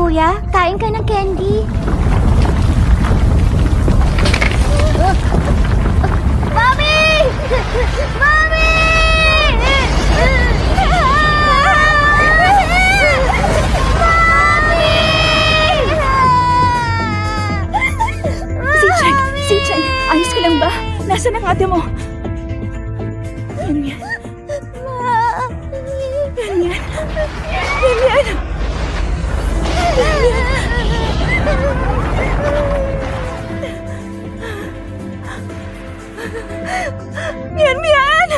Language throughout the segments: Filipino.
Kuya, kain ka ng candy. Mami! Mami! Si Chen, ayos ka lang ba? Nasaan ang ate mo? Yan yan. Yan yan. Yan yan. Yan yan.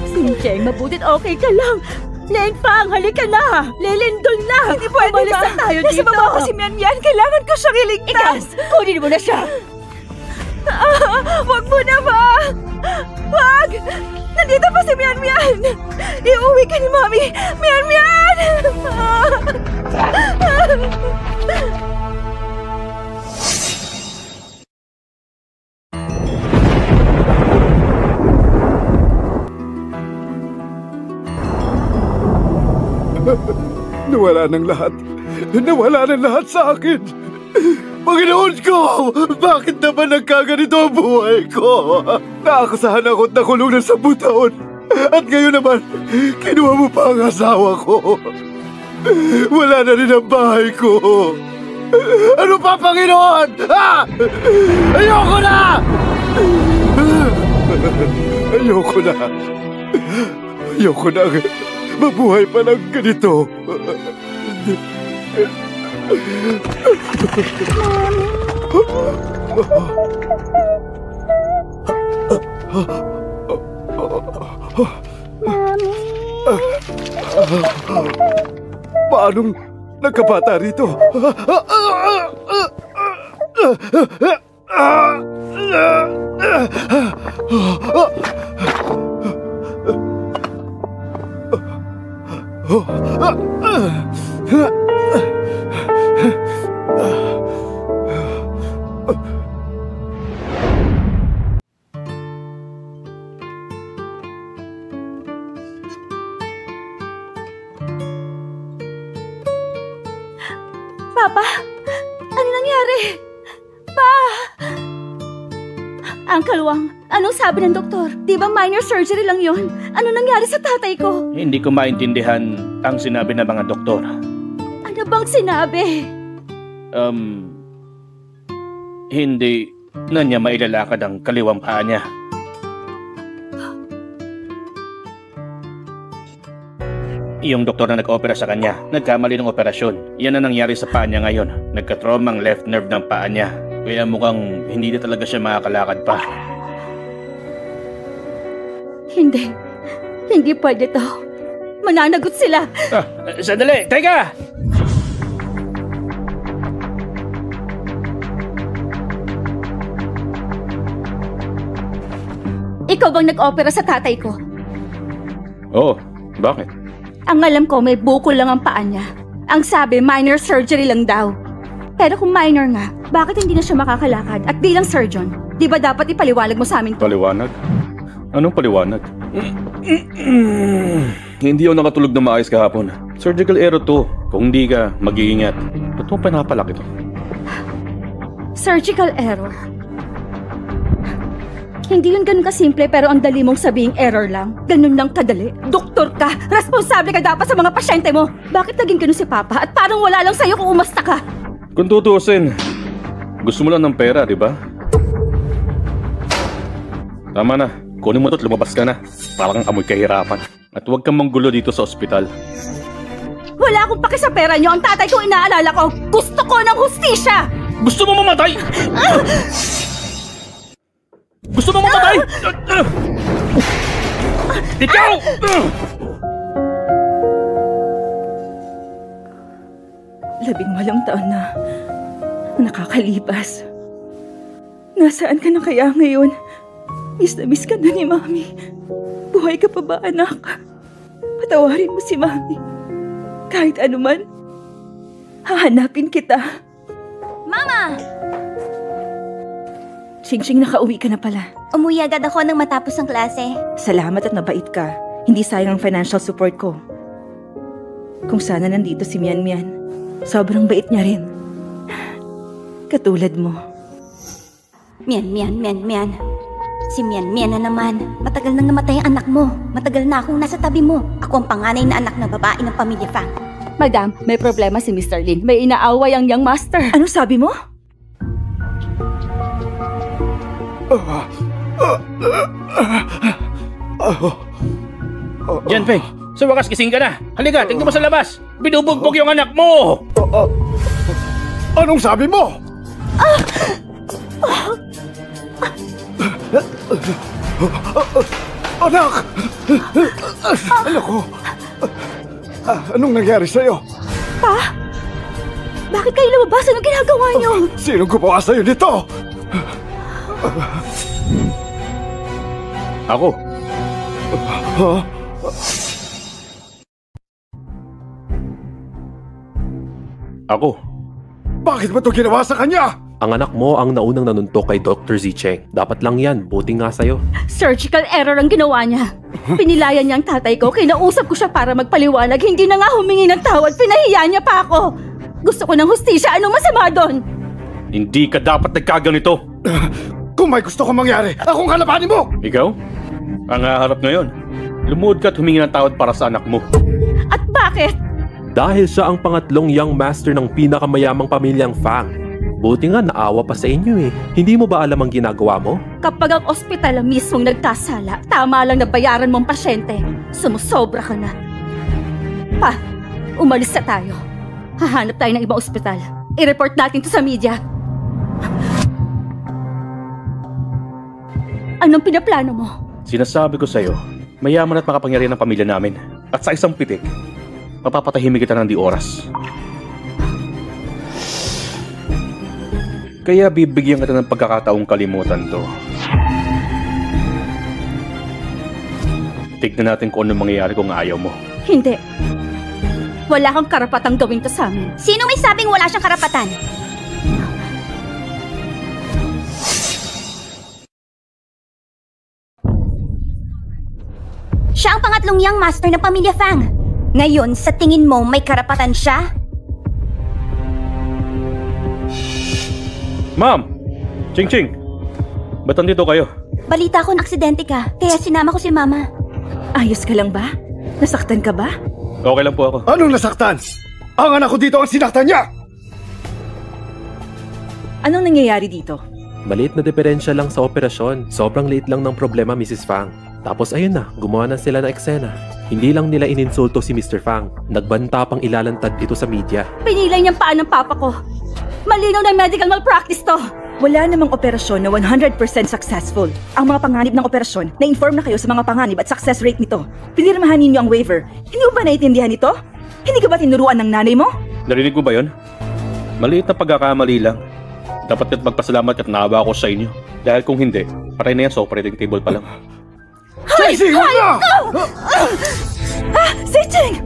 Sincheng, mabutit okay ka lang. Lengpang, halika na! Lelindol na! Hindi pwede ba? Umalis na tayo dito! Nasa baba ko si Mian Mian! Kailangan ko siyang iligtas! Ikaw, kunin mo na siya! Wag mo na ba? Wag! Nandito pa si Mian Mian! Iuwi ka ni Mami! Mian Mian! Nawala ng lahat. Nawala ng lahat sa akin. Panginoon ko! Bakit naman nagkaganito ang buhay ko? Naakasahan ako at nakulong ng 10 taon. At ngayon naman, kinuha mo pa ang asawa ko. Wala na rin ang bahay ko. Ano pa, Panginoon? Ah! Ayoko na! Ayoko na. Ayoko na. Mabuhay pa lang ganito. Paanong nagkabata rito? Papa, ano nangyari? Pa! Uncle Wang, anong sabi ng doktor? Di ba minor surgery lang yon? Ano nangyari sa tatay ko? Hindi ko maintindihan ang sinabi ng mga doktor. Ano bang sinabi? Hindi na niya mailalakad ang kaliwang paa niya. Yung doktor na nag-opera sa kanya, nagkamali ng operasyon. Yan ang nangyari sa paa niya ngayon. Nagka-trauma ang left nerve ng paa niya. Kaya mukhang hindi na talaga siya makakalakad pa. Hindi. Hindi pwede to. Mananagot sila. Sandali! Teka! Ikaw bang nag-opera sa tatay ko? Oo. Bakit? Ang alam ko, may bukol lang ang paa niya. Ang sabi, minor surgery lang daw. Pero kung minor nga, bakit hindi na siya makakalakad? At bilang surgeon, di ba dapat ipaliwanag mo sa amin to? Paliwanag? Anong paliwanag? Hindi ako nakatulog na maayos kahapon. Surgical error to. Kung hindi ka, mag-iingat. Ba't mo pinapalak ito? Surgical error? Hindi yun ganun kasimple pero ang dali mong sabing error lang. Ganun lang kadali. Doktor ka! Responsable ka dapat sa mga pasyente mo! Bakit naging ganun si Papa at parang wala lang sa'yo kung umasta ka? Kung tutuusin, gusto mo lang ng pera, di ba? Tama na. Kunin mo ito at lumabas ka na. Parang amoy kahirapan. At huwag kang manggulo dito sa ospital. Wala akong paki sa pera niyo. Ang tatay ko inaalala ko. Gusto ko ng hustisya! Gusto mo mamatay? Gusto mo mamatay? Ikaw! 18 taon na nakakalipas. Nasaan ka na kaya ngayon? Miss na miss ka na ni Mami. Buhay ka pa ba, anak? Patawarin mo si Mami. Kahit anuman, hahanapin kita. Mama! Ching-Ching, nakauwi ka na pala. Umuwi agad ako nang matapos ang klase. Salamat at mabait ka. Hindi sayang ang financial support ko. Kung sana nandito si Mian Mian, sobrang bait niya rin. Katulad mo. Mian. Si Mian na naman. Matagal nang namatay ang anak mo. Matagal na akong nasa tabi mo. Ako ang panganay na anak na babae ng pamilya Fang. Madam, may problema si Mr. Lin. May inaaway ang young master. Ano sabi mo? Jianping, sa wakas gising ka na. Halika, tingnan mo sa labas. Binubugbog yung anak mo! Anong sabi mo? Anak! Anak ko! Anong nangyari sa'yo? Pa? Bakit kayo lumabas? Anong ginagawa niyo? Sinong gumawa sa'yo nito? Ako. Ha? Ako. Bakit mo ito ginawa sa kanya? Ang anak mo ang naunang nanuntok kay Dr. Zicheng. Dapat lang yan, buti nga sa'yo. Surgical error ang ginawa niya. Pinilayan niya ang tatay ko, kinausap ko siya para magpaliwanag. Hindi na nga humingi ng tawad, pinahiya niya pa ako. Gusto ko ng hustisya, anong masama doon? Hindi ka dapat nagkaganito. Kung may gusto kong mangyari, akong kalabanin mo! Ikaw? Ang haharap ngayon. Lumuhod ka at humingi ng tawad para sa anak mo. At bakit? Dahil siya ang pangatlong young master ng pinakamayamang pamilyang Fang. Buti nga naawa pa sa inyo eh. Hindi mo ba alam ang ginagawa mo? Kapag ang ospital ang mismong nagkasala, tama lang na bayaran mong pasyente. Sumusobra ka na. Pa, umalis na tayo. Hahanap tayo ng ibang ospital. I-report natin to sa media. Anong pinaplano mo? Sinasabi ko sa'yo, mayaman at makapangyarihan ang pamilya namin. At sa isang pitik, mapapatahimik kita ng di oras. Kaya bibigyan kita ng pagkakataong kalimutan to. Tignan natin kung anong mangyayari kung ayaw mo. Hindi. Wala kang karapatang gawin to sa amin. Sino may sabing wala siyang karapatan? Siya ang pangatlong young master ng pamilya Fang. Ngayon, sa tingin mo may karapatan siya? Ma'am! Ching-Ching! Ba't nandito kayo? Balita ko na aksidente ka, kaya sinama ko si Mama. Ayos ka lang ba? Nasaktan ka ba? Okay lang po ako. Anong nasaktan? Ang anak ko dito ang sinaktan niya! Anong nangyayari dito? Maliit na diferensya lang sa operasyon. Sobrang liit lang ng problema, Mrs. Fang. Tapos ayun na, gumawa na sila ng eksena. Hindi lang nila ininsulto si Mr. Fang. Nagbanta pang ilalantad ito sa media. Pinilay niyang paan ng papa ko. Malinaw na medical malpractice to. Wala namang operasyon na 100% successful. Ang mga panganib ng operasyon, na-inform na kayo sa mga panganib at success rate nito. Pinirmahan ninyo ang waiver. Hindi mo ba naiintindihan ito? Hindi ka ba tinuruan ng nanay mo? Narinig mo ba yun? Maliit na pagkakamali lang. Dapat ka't magpasalamat at naawa ako sa inyo. Dahil kung hindi, patay na yan sa operating table pa lang. Tracy, huwag na! Zicheng!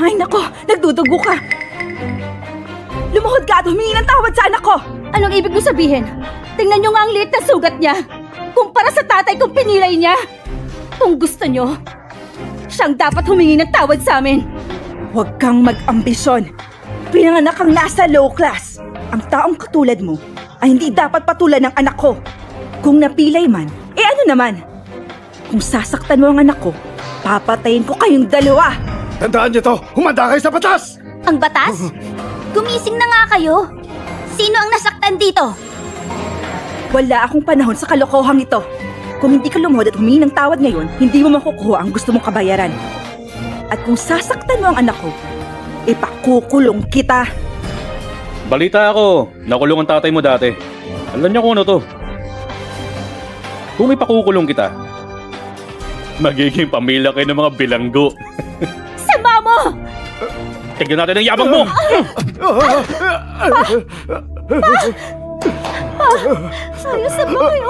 Ay nako, nagdudugo ka. Lumuhod ka at humingi ng tawad sa anak ko. Anong ibig mo sabihin? Tingnan nyo nga ang liit na sugat niya. Kumpara sa tatay kong pinilay niya. Kung gusto nyo, siyang dapat humingi ng tawad sa amin. Huwag kang mag-ambisyon. Pinanganak kang nasa low class. Ang taong katulad mo ay hindi dapat patulan ng anak ko. Kung napilay man, ano naman? Kung sasaktan mo ang anak ko, papatayin ko kayong dalawa. Tandaan niyo to, humanda kayo sa batas! Ang batas? Gumising na nga kayo. Sino ang nasaktan dito? Wala akong panahon sa kalokohang ito. Kung hindi ka lumuhod at humingi ng tawad ngayon, hindi mo makukuha ang gusto mong kabayaran. At kung sasaktan mo ang anak ko, ipakukulong kita. Balita ako, nakulong ang tatay mo dati. Alam niyo kung ano to. Kung ipakukulong kita, Magiging pamilya kayo ng mga bilanggo. Sama mo! Tignan natin ang yabang mo! Ayos na ba kayo?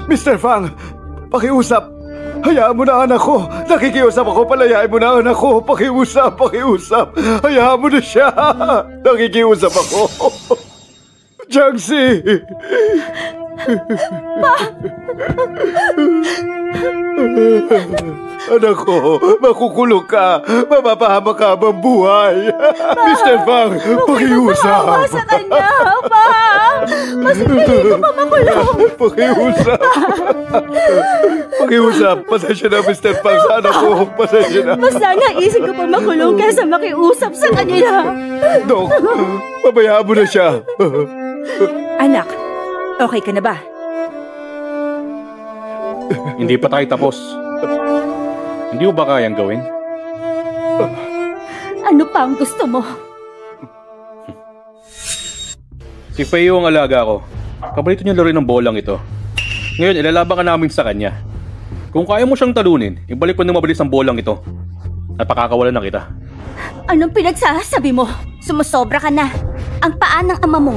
Mr. Fang, pakiusap. Hayaan mo na anak ko. Nakikiusap ako, palayain mo na anak ko. Pakiusap. Hayaan mo na siya. Nakikiusap ako. Jiangxi! Anak ko, makukulong ka. Mapapahamak ka habang buhay. Mr. Fang, pakiusap. Maawa sa kanya, Pa! Mas pinili ko pa makulong. Pakiusap. Pasensya na, Mr. Fang, sa anak ko. Pasensya na. Mas naisip ko pa makulong kaysa makiusap sa kanila. Dok, pabayaan mo na siya. Anak, okay ka na ba? Hindi pa tayo tapos. Hindi mo ba kayang gawin? Ano pa ang gusto mo? Si Feo ang alaga ko. Paborito niya laro ng bolang ito. Ngayon, ilalaban ka namin sa kanya. Kung kaya mo siyang talunin, ibalik mo ng mabilis ang bolang ito. At pakakawalan na kita. Anong pinagsasabi mo? Sumusobra ka na. Ang paa ng ama mo.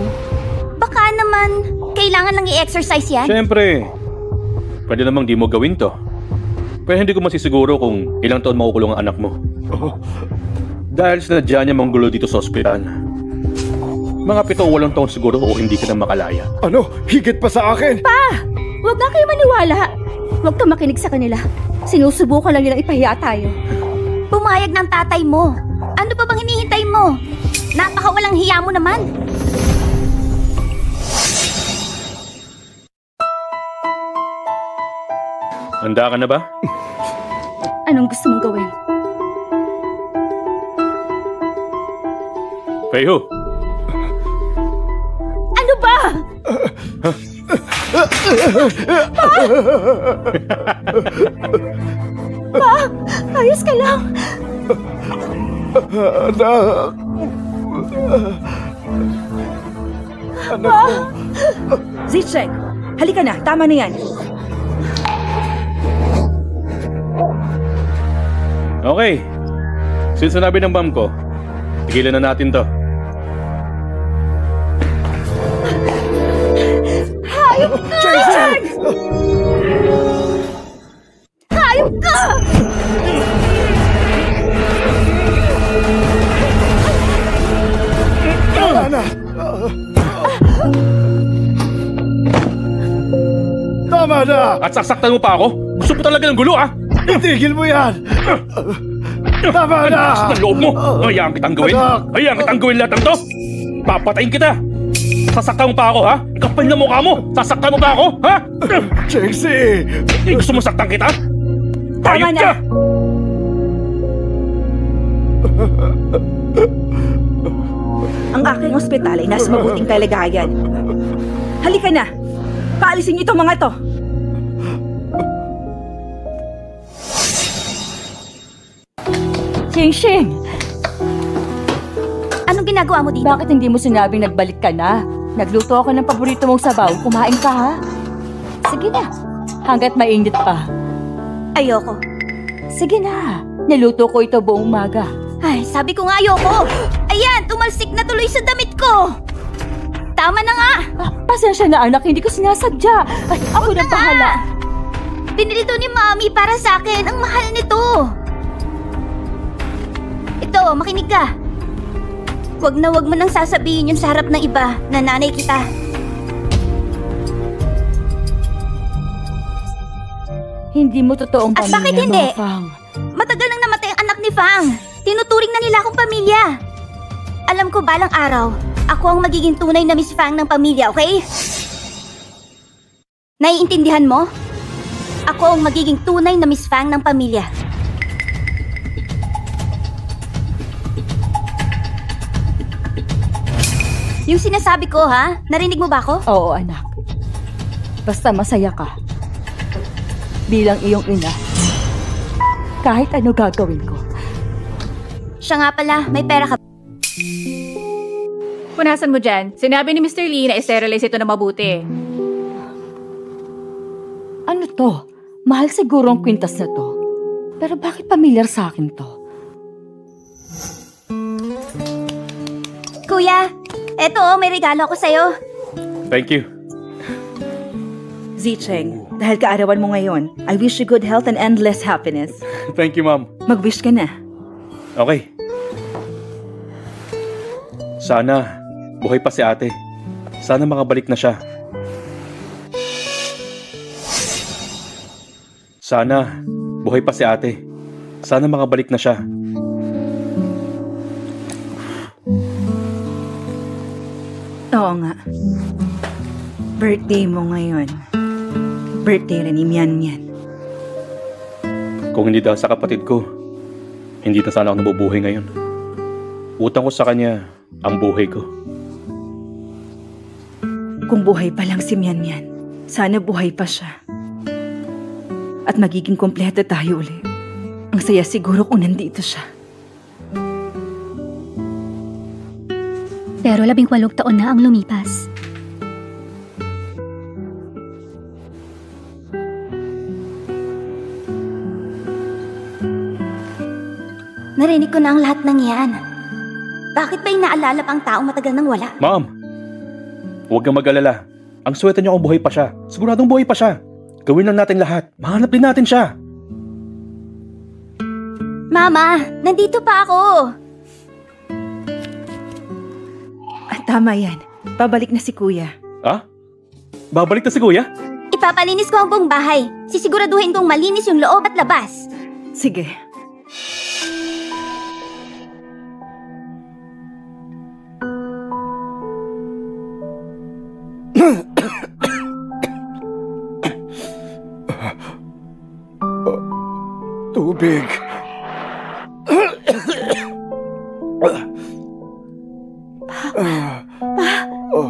Baka naman, kailangan lang i-exercise yan. Siyempre, pwede namang di mo gawin to. Pero hindi ko masisiguro kung ilang taon makukulong ang anak mo. Dahil sinadya niya manggulo dito sa ospital. Mga 7 o 8 taon siguro o hindi ka na makalaya. Ano? Higit pa sa akin? Pa! Huwag na kayo maniwala. Huwag ka makinig sa kanila. Sinusubukan lang nilang ipahiya tayo. Pumayag ng tatay mo. Ano pa bang hinihintay mo? Napakawalang hiya mo naman. Handa ka na ba? Anong gusto mong gawin? Feo! Ano ba? Pa! Ayos ka lang. Anak. Anak ko. Zicheng, halika na. Tama na yan. Okay. Since sinabi ng ma'am ko, tigilan na natin to. Hayop ka! Zicheng! Hayop ka! Tama na. Tama na. At sasaktan mo pa ako? Gusto mo talaga ng gulo, ah? Itigil mo yan. Tama na. Lakas ng loob mo. Hayaan kitang gawin. Hayaan kitang gawin lahat ng to. Papatayin kita. Sasaktan mo pa ako, ha? Kapal na mukha mo. Sasaktan mo pa ako, ha? Jiangxi. Gusto mo saktan kita? Hayop na. ka! Ang aking ospital ay nasa mabuting kalagayan. Halika na. Paalisin niyo itong mga to. Xing! Anong ginagawa mo dito? Bakit hindi mo sinabing nagbalik ka na? Nagluto ako ng paborito mong sabaw. Kumain ka, ha? Sige na. Hanggat mainit pa. Ayoko. Sige na. Niluto ko ito buong umaga. Ay, sabi ko nga ayoko. Ayan, tumalsik na tuloy sa damit ko. Tama na nga. Pasensya na, anak. Hindi ko sinasadya. Ay, ako na bahala. Binili to ni Mami para sa akin. Ang mahal nito. Ito, makinig ka. Wag mo nang sasabihin yun sa harap ng iba na nanay kita. Hindi mo totoong At pamilya bakit hindi? mo, Fang. Matagal nang namatay ang anak ni Fang. Tinuturing na nila akong pamilya. Alam ko balang araw, ako ang magiging tunay na Miss Fang ng pamilya, okay? Naiintindihan mo? Ako ang magiging tunay na Miss Fang ng pamilya. Yung sinasabi ko, ha? Narinig mo ba ako? Oo, anak. Basta masaya ka. Bilang iyong ina. Kahit ano gagawin ko. Siya nga pala, may pera ka. Punasan mo dyan. Sinabi ni Mr. Lee na i-sterilize ito na mabuti. Ano to? Mahal siguro ang kwintas na to. Pero bakit pamilyar sa akin to? Kuya, eto may regalo ako sa'yo. Thank you. Zicheng, dahil kaarawan mo ngayon, I wish you good health and endless happiness. Thank you, Ma'am. Mag-wish ka na. Okay. Sana buhay pa si ate. Sana makabalik na siya. Sana buhay pa si ate. Sana makabalik na siya. Oo nga. Birthday mo ngayon. Birthday rin ni Mian Mian. Kung hindi dahil sa kapatid ko, hindi na sana ako nabubuhay ngayon. Utang ko sa kanya ang buhay ko. Kung buhay pa lang si Mian Mian, sana buhay pa siya. At magiging kompleto tayo uli. Ang saya siguro kung nandito siya. Pero 18 taon na ang lumipas. Narinig ko na ang lahat ng yan. Bakit ba inaalala pa ang taong matagal nang wala? Ma'am, huwag kang mag-alala. Ang swerte niyo kung buhay pa siya. Siguradong buhay pa siya. Gawin lang natin lahat. Mahanap din natin siya. Mama, nandito pa ako. Tama yan. Pabalik na si Kuya. Ah? Babalik na si Kuya? Ipapalinis ko ang buong bahay. Sisiguraduhin kong malinis yung loob at labas. Sige. Tubig.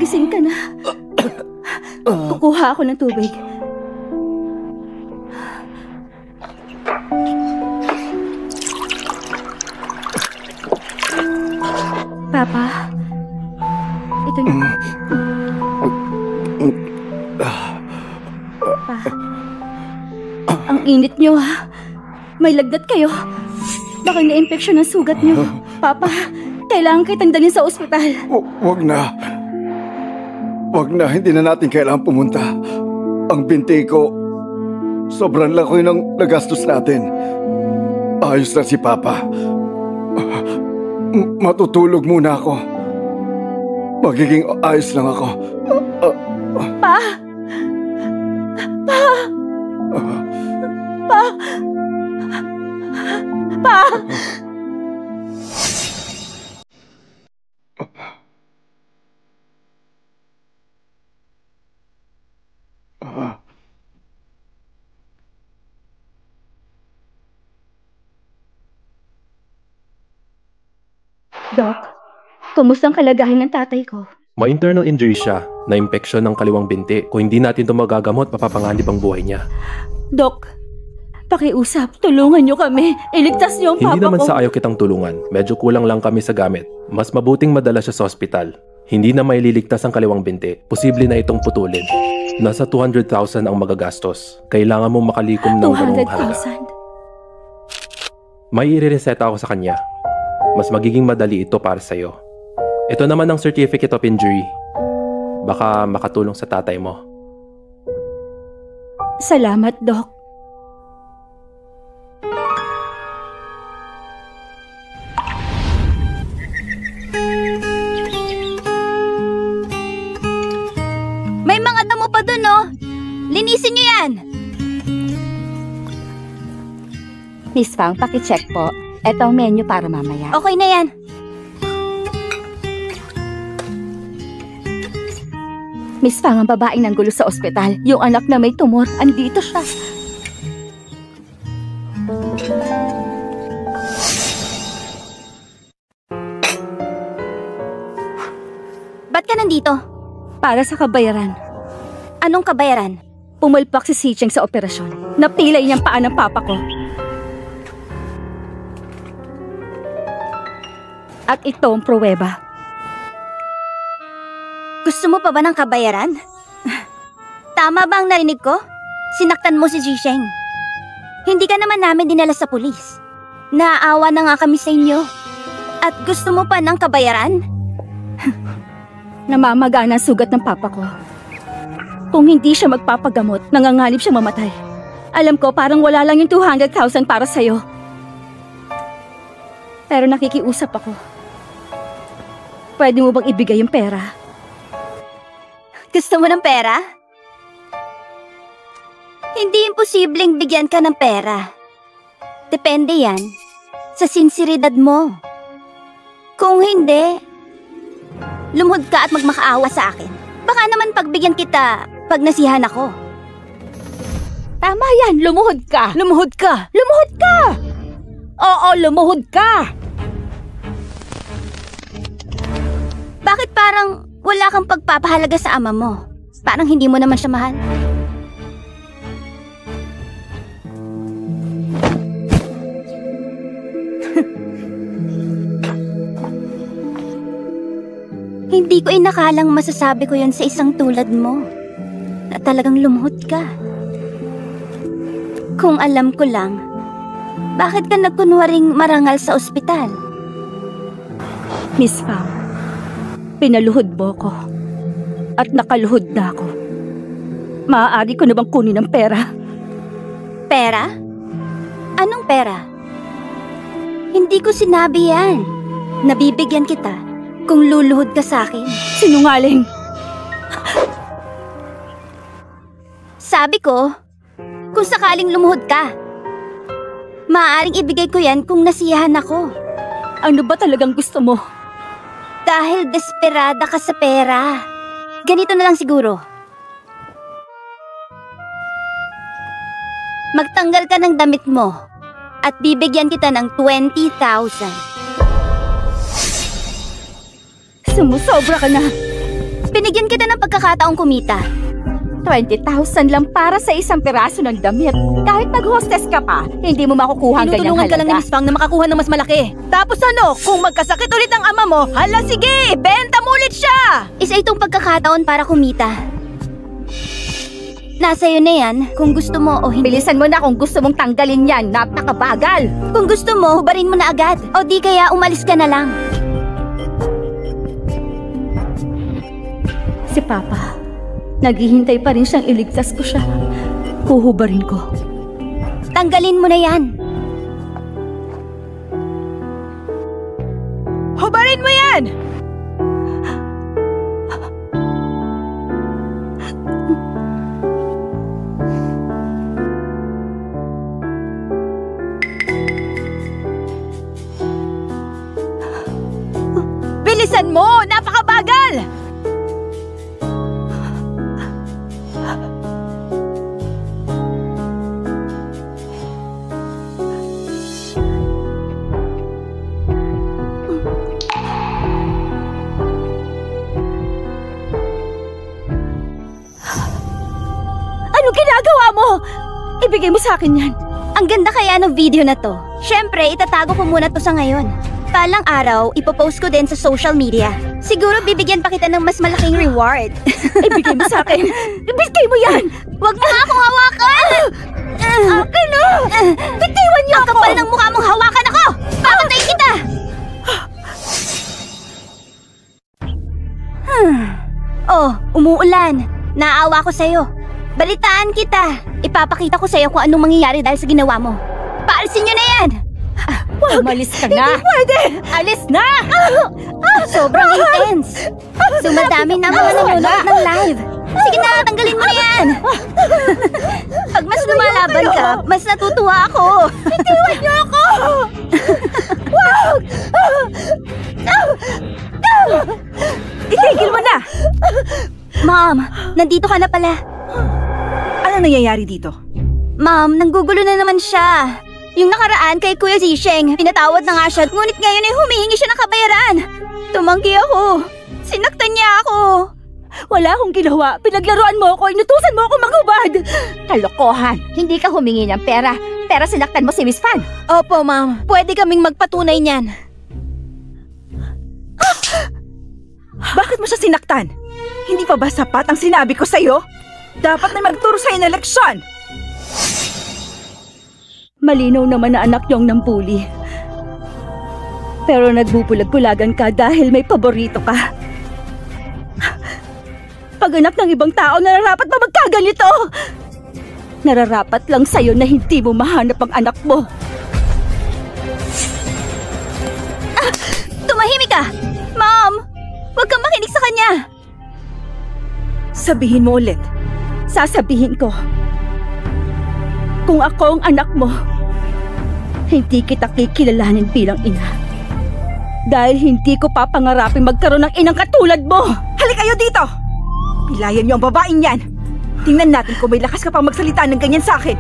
Gising ka na. Kukuha ako ng tubig. Papa, ito na. Pa, ang init nyo ha. May lagnat kayo. Baka na-infection ang sugat nyo. Papa, kailangan kitang dalhin sa ospital. Wag na. Wag na, hindi na natin kailangan pumunta. Ang binti ko, sobrang laki ng nagastos natin. Ayos na si Papa. Matutulog muna ako. Magiging ayos lang ako. Pa! Pa! Pa! Pa! Doc, kumusta ang kalagayan ng tatay ko? May internal injury siya, na-impeksyon ng kaliwang binti. Kung hindi natin ito magagamot, mapapanganib ang buhay niya. Doc, pakiusap, tulungan niyo kami. Iligtas niyo ang Hindi papa naman ko. sa ayaw kitang tulungan. Medyo kulang lang kami sa gamit. Mas mabuting madala siya sa ospital. Hindi na maililigtas ang kaliwang binti. Posible na itong putulin. Nasa 200,000 ang magagastos. Kailangan mong makalikom ng ganung halaga. 200,000? May i-reseta ako sa kanya. Mas magiging madali ito para sa'yo. Ito naman ang certificate of injury. Baka makatulong sa tatay mo. Salamat, Doc. May mga damo pa dun, oh. Linisin niyo yan. Miss Fang, pakicheck po. Ito ang menu para mamaya. Okay na yan. Miss Fang, ang babaeng nanggulo sa ospital. Yung anak na may tumor, andito siya. Ba't ka nandito? Para sa kabayaran. Anong kabayaran? Pumalpak si Sicheng sa operasyon. Napilay niyang paa ng papa ko. At ito ang pruweba. Gusto mo pa ba ng kabayaran? Tama ba ang narinig ko? Sinaktan mo si Zhisheng. Hindi ka naman namin dinala sa pulis. Naaawa na nga kami sa inyo. At gusto mo pa ng kabayaran? Namamagana ang sugat ng papa ko. Kung hindi siya magpapagamot, nanganganib siya mamatay. Alam ko parang wala lang yung 200,000 para sa'yo. Pero nakikiusap ako. Pwede mo bang ibigay yung pera? Gusto mo ng pera? Hindi imposibleng bigyan ka ng pera. Depende yan sa sinseridad mo. Kung hindi, lumuhod ka at magmakaawa sa akin. Baka naman pagbigyan kita pag nasihan ako. Tama yan, lumuhod ka! Lumuhod ka! Lumuhod ka! Oo, lumuhod ka! Bakit parang wala kang pagpapahalaga sa ama mo? Parang hindi mo naman siya mahal. Hindi ko inakalang masasabi ko yun sa isang tulad mo. Na talagang lumuhod ka. Kung alam ko lang, bakit ka nagkunwaring marangal sa ospital? Miss Pham, pinaluhod mo ko. At nakaluhod na ako. Maaari ko na bang kunin ang pera? Pera? Anong pera? Hindi ko sinabi yan. Nabibigyan kita kung luluhod ka sa akin. Sinungaling! Sabi ko, kung sakaling lumuhod ka, maaaring ibigay ko yan kung nasiyahan ako. Ano ba talagang gusto mo? Dahil desperada ka sa pera. Ganito na lang siguro. Magtanggal ka ng damit mo at bibigyan kita ng 20,000. Sumusobra ka na. Binigyan kita ng pagkakataong kumita. 20,000 lang para sa isang piraso ng damit. Kahit mag-hostess ka pa, hindi mo makukuha ang ganyang halaga. Tinutulungan ka lang ni Miss Pham na makakuha ng mas malaki. Tapos ano, kung magkasakit ulit ang ama mo, hala sige, benta mo ulit siya! Isa itong pagkakataon para kumita. Nasa iyo na yan, kung gusto mo o hindi. Bilisan mo na kung gusto mong tanggalin yan, napakabagal! Kung gusto mo, hubarin mo na agad. O di kaya umalis ka na lang. Si Papa, naghihintay pa rin siyang iligtas ko siya. Huhubarin ko. Tanggalin mo na yan. Hubarin mo yan! Bilisan mo! Napakabagal! Anong ginagawa mo? Ibigay mo sa akin yan. Ang ganda kaya ng video na to. Siyempre, itatago ko muna to sa ngayon. Palang araw, ipopost ko din sa social media. Siguro bibigyan pa kita ng mas malaking reward. Ibigay mo sa akin. Ibigay mo yan! Huwag mo nga akong hawakan! Akin na! Bitiwan niyo Ang kapal ng mukha mong hawakan ako! Papatayin kita! Oh, umuulan. Naawa ko sa'yo. Balitaan kita. Ipapakita ko sa'yo kung anong mangyayari dahil sa ginawa mo. Paalisin niyo na yan! Umalis ka na! Hindi pwede! Alis na! Sobrang intense. Dumadami na mga nanonood ng live. Sige na, tanggalin mo na yan. Pag mas lumalaban ka, mas natutuwa ako. Bitiwan niyo ako! Wag! Itigil mo na! Mom, nandito ka na pala. Ano nangyayari dito? Ma'am, nanggugulo na naman siya. Yung nakaraan kay Kuya Zhisheng, pinatawad na nga siya, ngunit ngayon ay humihingi siya ng kabayaran. Tumanggi ako. Sinaktan niya ako. Wala akong ginawa. Pinaglaruan mo ako, inutusan mo ako maghubad. Kalokohan. Hindi ka humingi ng pera. Pero sinaktan mo si Miss Pham. Opo, ma'am. Pwede kaming magpatunay niyan. Bakit mo siya sinaktan? Hindi pa ba sapat ang sinabi ko sa'yo? Dapat na magturo sa'yo ng leksyon. Malinaw naman na anak niyong nambuli. Pero nagbubulag-bulagan ka dahil may paborito ka. Pag anak ng ibang tao, nararapat ba magkaganito? Nararapat lang sa'yo na hindi mo mahanap ang anak mo. Tumahimik ka! Mom! Huwag kang makinig sa kanya! Sabihin mo ulit. Sasabihin ko. Kung ako ang anak mo, hindi kita kikilalanin bilang ina. Dahil hindi ko papangarapin magkaroon ng inang katulad mo! Halika kayo dito! Pilayan niyo ang babaeng yan! Tingnan natin kung may lakas ka pang magsalita ng ganyan sa akin!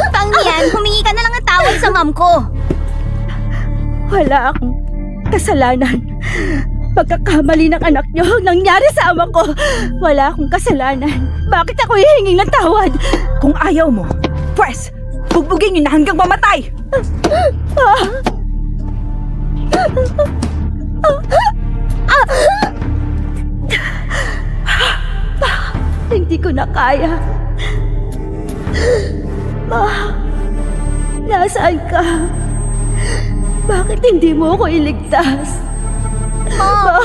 Pangyan, humingi ka na lang ng tawad sa mom ko! Wala akong kasalanan. Pagkakamali ng anak niyo ang nangyari sa ama ko. Wala akong kasalanan. Bakit ako hihingi ng tawad? Kung ayaw mo, pwes, bugbugin niyo na hanggang mamatay! Hindi ko na kaya. Ma, nasaan ka? Bakit hindi mo ako iligtas? Ma!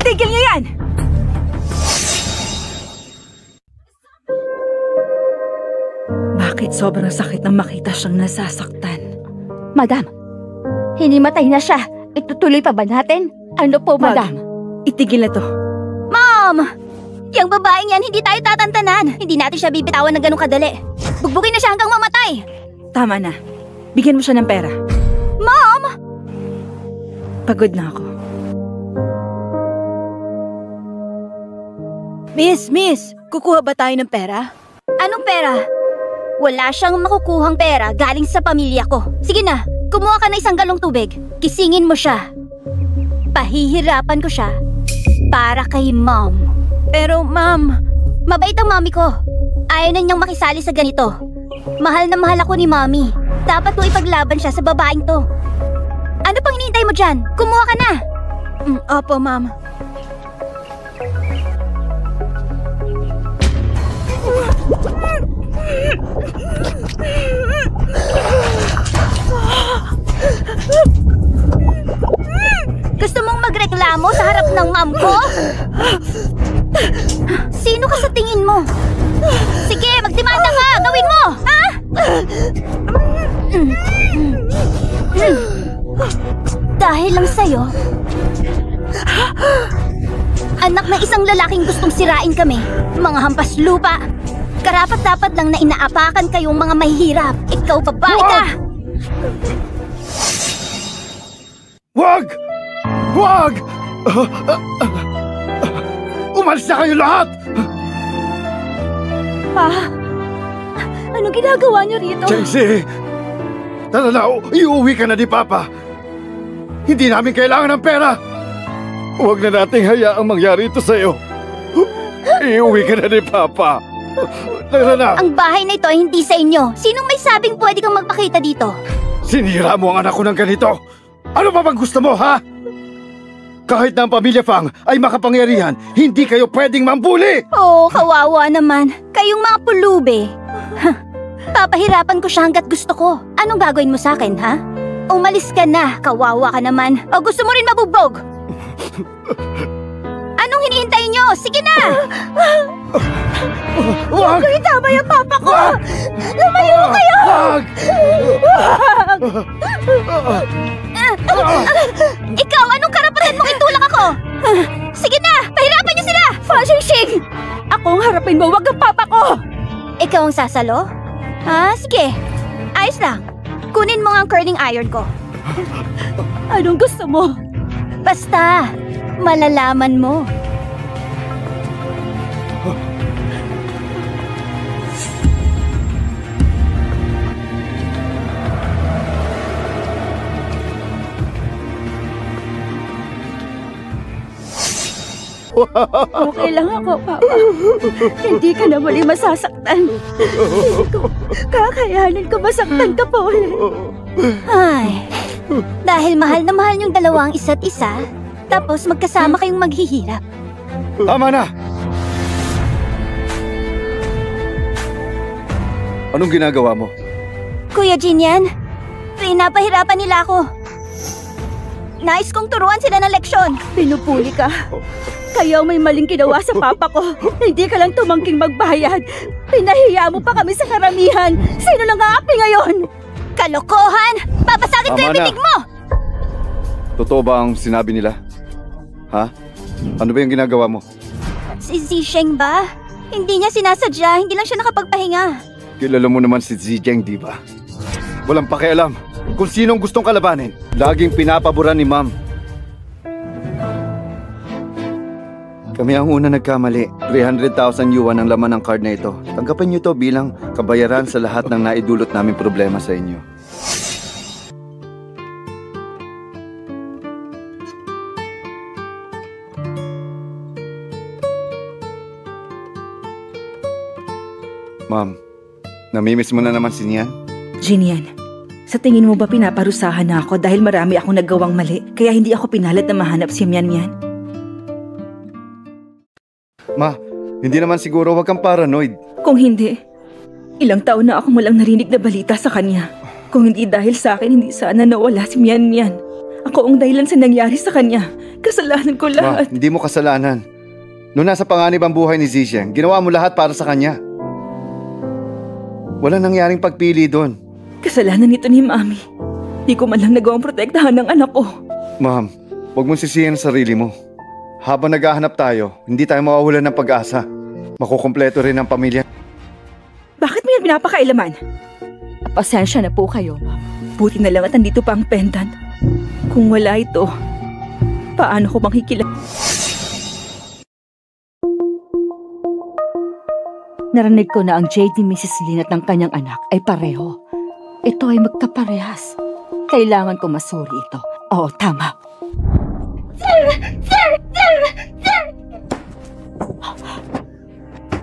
Itigil niyo yan! Bakit sobrang sakit nang makita siyang nasasaktan? Madam, hinimatay na siya. Itutuloy pa ba natin? Ano po, madam? Itigil na to. Mom! Yang babaeng yan, hindi tayo tatantanan. Hindi natin siya bibitawan ng ganong kadali. Bugbugin na siya hanggang mamatay. Tama na. Bigyan mo siya ng pera. Mom! Pagod na ako. Miss, kukuha ba tayo ng pera? Anong pera? Wala siyang makukuhang pera galing sa pamilya ko. Sige na, kumuha ka na isang galong tubig. Kisingin mo siya. Pahihirapan ko siya para kay mom. Pero ma'am, mabait ang mami ko. Ayaw na niyang makisali sa ganito. Mahal na mahal ako ni mami. Dapat mo ipaglaban siya sa babaeng to. Ano pang hinihintay mo dyan? Kumuha ka na. Opo, ma'am. Gusto mong magreklamo sa harap ng mom ko? Sino ka sa tingin mo? Sige, magdemanda ka! Gawin mo! Ha? Dahil lang sa'yo, anak ng isang lalaking gustong sirain kami, mga hampas lupa. Karapat-dapat lang na inaapakan kayong mga mahihirap. Ikaw, babae ka! Wag! Wag! Umalis na kayo lahat! Pa, ano ginagawa niyo rito? JC! Tara na, iuwi ka na ni Papa. Hindi namin kailangan ng pera. Huwag na nating hayaang mangyari ito sa'yo. Iuwi ka na ni Papa. Tara na. Ang bahay na ito ay hindi sa inyo. Sinong may sabing pwede kang magpakita dito? Sinira mo ang anak ko ng ganito. Ano pa bang gusto mo, ha? Kahit na ang pamilya Fang ay makapangyarihan, hindi kayo pwedeng mambuli! Oh, kawawa naman. Kayong mga pulubi. Papahirapan ko siya hanggat gusto ko. Anong gagawin mo sa akin, ha? Umalis ka na, kawawa ka naman. O gusto mo rin mabugbog? Anong hinihintay nyo? Sige na! Wag! Huwag itama yung papa ko! Lumayo kayo! Wag! Ikaw, anong karapatan mong itulak ako? Sige na! Pahirapan niyo sila! Shing! Ako ang harapin mo, wag ang papa ko! Ikaw ang sasalo? Sige. Ayos lang. Kunin mo nga ang curling iron ko. Anong gusto mo? Basta, malalaman mo. Okay lang ako, Papa. Hindi ka na muli masasaktan. Hindi ko kakayanin ko masaktan ka pa ulit. Ay, dahil mahal na mahal yung dalawa ang isa't isa, tapos magkasama kayong maghihirap. Tama na! Anong ginagawa mo? Kuya Jinyan, pinapahirapan nila ako. Nais kong turuan sila ng leksyon. Pinupuli ka. Kayo may maling ginawa sa papa ko. Hindi ka lang tumangking magbayad. Pinahiya mo pa kami sa karamihan. Sino nang aapi ngayon? Kalokohan! Babasagin ko yung bibig mo! Totoo ba ang sinabi nila? Ha? Ano ba yung ginagawa mo? Si Zisheng ba? Hindi niya sinasadya, hindi lang siya nakapagpahinga. Kilala mo naman si Zijeng, di ba? Walang pakialam kung sinong gustong kalabanin. Laging pinapaboran ni Ma'am. Kami ang una nagkamali. 300,000 yuan ang laman ng card na ito. Tanggapin niyo to bilang kabayaran sa lahat ng naidulot naming problema sa inyo. Ma'am, namimiss mo na naman si Nian? Jinyan, sa tingin mo ba pinaparusahan na ako dahil marami akong nagawang mali, kaya hindi ako pinalat na mahanap si Mian? Ma, hindi naman siguro, wag kang paranoid. Kung hindi, ilang taon na akong walang narinig na balita sa kanya. Kung hindi dahil sa akin, hindi sana nawala si Mian. Ako ang dahilan sa nangyari sa kanya. Kasalanan ko lahat. Ma, hindi mo kasalanan. Noong nasa panganib ang buhay ni Zisheng, ginawa mo lahat para sa kanya. Wala nangyaring pagpili doon. Kasalanan nito ni Mami. Di ko man lang nagawang protektahan ng anak ko. Ma'am, huwag mong sisihin ang sarili mo. Habang naghahanap tayo, hindi tayo mawawalan ng pag-asa. Makukumpleto rin ang pamilya. Bakit mo yan pinapakailaman? Pasensya na po kayo, Ma'am. Buti na lang at nandito pa ang pendant. Kung wala ito, paano ko makikilala? Narinig ko na ang JD Mrs. Lin at ng kanyang anak ay pareho. Ito ay magkaparehas. Kailangan ko masuri ito. Oo, tama.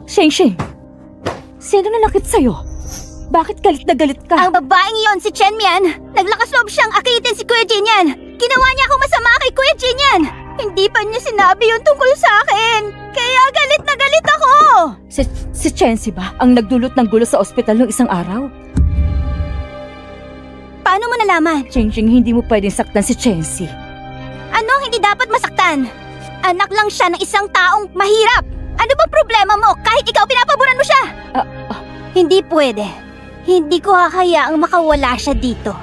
Sheng, sino nanakit sa'yo? Bakit galit na galit ka? Ang babaeng iyon, si Chen Mian, naglakas loob siyang akitin si Kuya Jinyan. Ginawa niya akong masama kay Kuya Jinyan. Hindi pa niya sinabi yun tungkol sa akin. Kaya galit na galit ako. Si Chensi ba ang nagdulot ng gulo sa ospital noong isang araw? Paano mo nalaman? Ching, hindi mo pwedeng saktan si Chensi. Ano hindi dapat masaktan? Anak lang siya ng isang taong mahirap. Ano bang problema mo kahit ikaw pinapaboran mo siya? Hindi pwede. Hindi ko hahayaang makawala siya dito.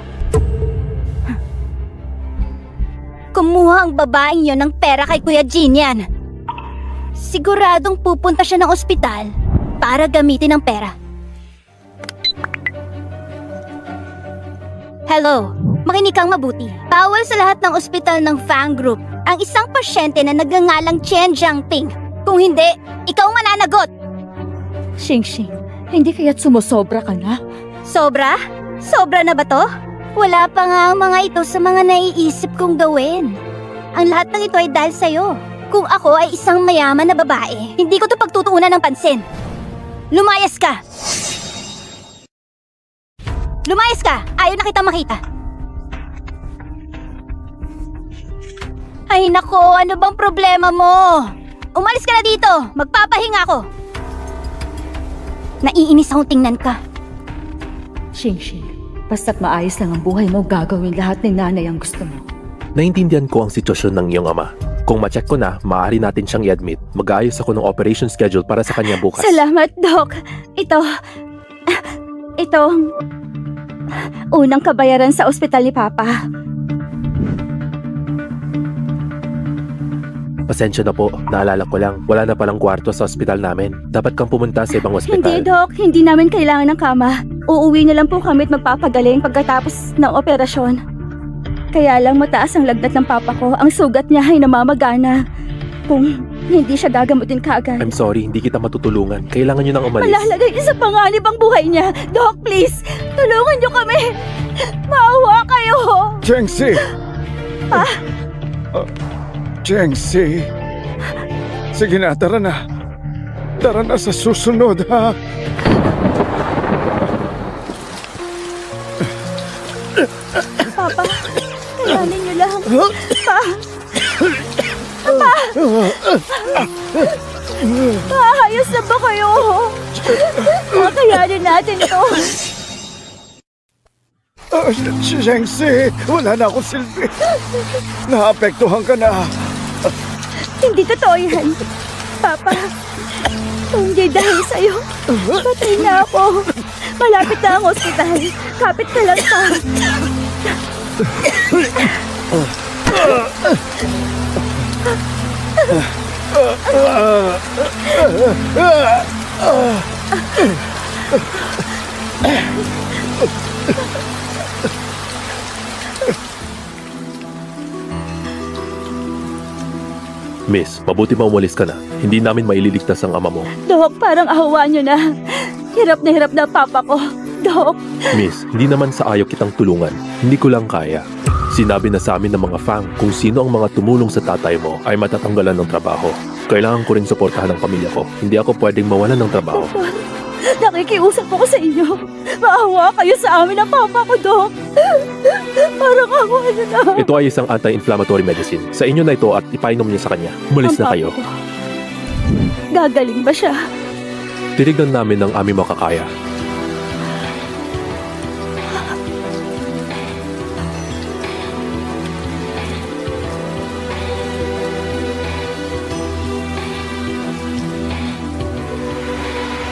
Kumuha ang babaeng yon ng pera kay Kuya Jinyan. Siguradong pupunta siya ng ospital para gamitin ang pera. Hello, makinig kang mabuti. Bawal sa lahat ng ospital ng Fang Group ang isang pasyente na nagngangalang Chen Jiangping. Kung hindi, ikaw ang mananagot. Shing, hindi kaya't sumusobra ka na? Sobra? Sobra na ba to? Wala pa nga ang mga ito sa mga naiisip kong gawin. Ang lahat ng ito ay dahil sa'yo. Kung ako ay isang mayaman na babae, hindi ko to pagtutuunan ng pansin. Lumayas ka! Lumayas ka! Ayaw na kitang makita. Ay nako, ano bang problema mo? Umalis ka na dito! Magpapahinga ako! Naiinis akong tingnan ka. Shing, basta't maayos lang ang buhay mo, gagawin lahat ng nanay ang gusto mo. Naintindihan ko ang sitwasyon ng iyong ama. Kung ma-check ko na, maaari natin siyang i-admit. Mag-aayos ako ng operation schedule para sa kanya bukas. Salamat, Doc. Ito unang kabayaran sa ospital ni Papa. Pasensya na po, naalala ko lang, wala na palang kwarto sa ospital namin. Dapat kang pumunta sa ibang ospital. Hindi, Doc. Hindi namin kailangan ng kama. Uuwi na lang po kami at magpapagaling pagkatapos ng operasyon. Kaya lang mataas ang lagnat ng papa ko. Ang sugat niya ay namamagana. Kung hindi siya gagamutin kaagad. I'm sorry, hindi kita matutulungan. Kailangan niyo nang umalis. Malalagay niya sa panganib ang buhay niya. Doc, please, tulungan niyo kami. Maawa kayo. Chengsi! Chengsi! Sige na, tara na. Tara na sa susunod, ha? Papa, kayanin niyo lang. Ayos na ba kayo? Kakayanin natin to. Shengsi, wala na akong silbi. Naapektuhan ka na. Hindi totoo yan. Papa, kung hindi dahil sa'yo, patay na ako. Malapit na ang ospital. Kapit ka lang pa. Miss, mabuti pa umalis ka na. Hindi namin maililigtas ang ama mo. Dok, parang ahawaan niyo na. Hirap na papa ko. Dok. Miss, hindi naman sa ayaw kitang tulungan. Hindi ko lang kaya. Sinabi na sa amin ng mga fang kung sino ang mga tumulong sa tatay mo ay matatanggalan ng trabaho. Kailangan ko rin suportahan ang pamilya ko. Hindi ako pwedeng mawalan ng trabaho. Nakikiusap ako sa inyo. Maawa kayo sa amin ng papa ko, Dok. Parang awa niyo na. Ito ay isang anti-inflammatory medicine. Sa inyo na ito at ipainom niyo sa kanya. Umalis na kayo. Ko. Gagaling ba siya? Tinignan namin ang aming makakaya.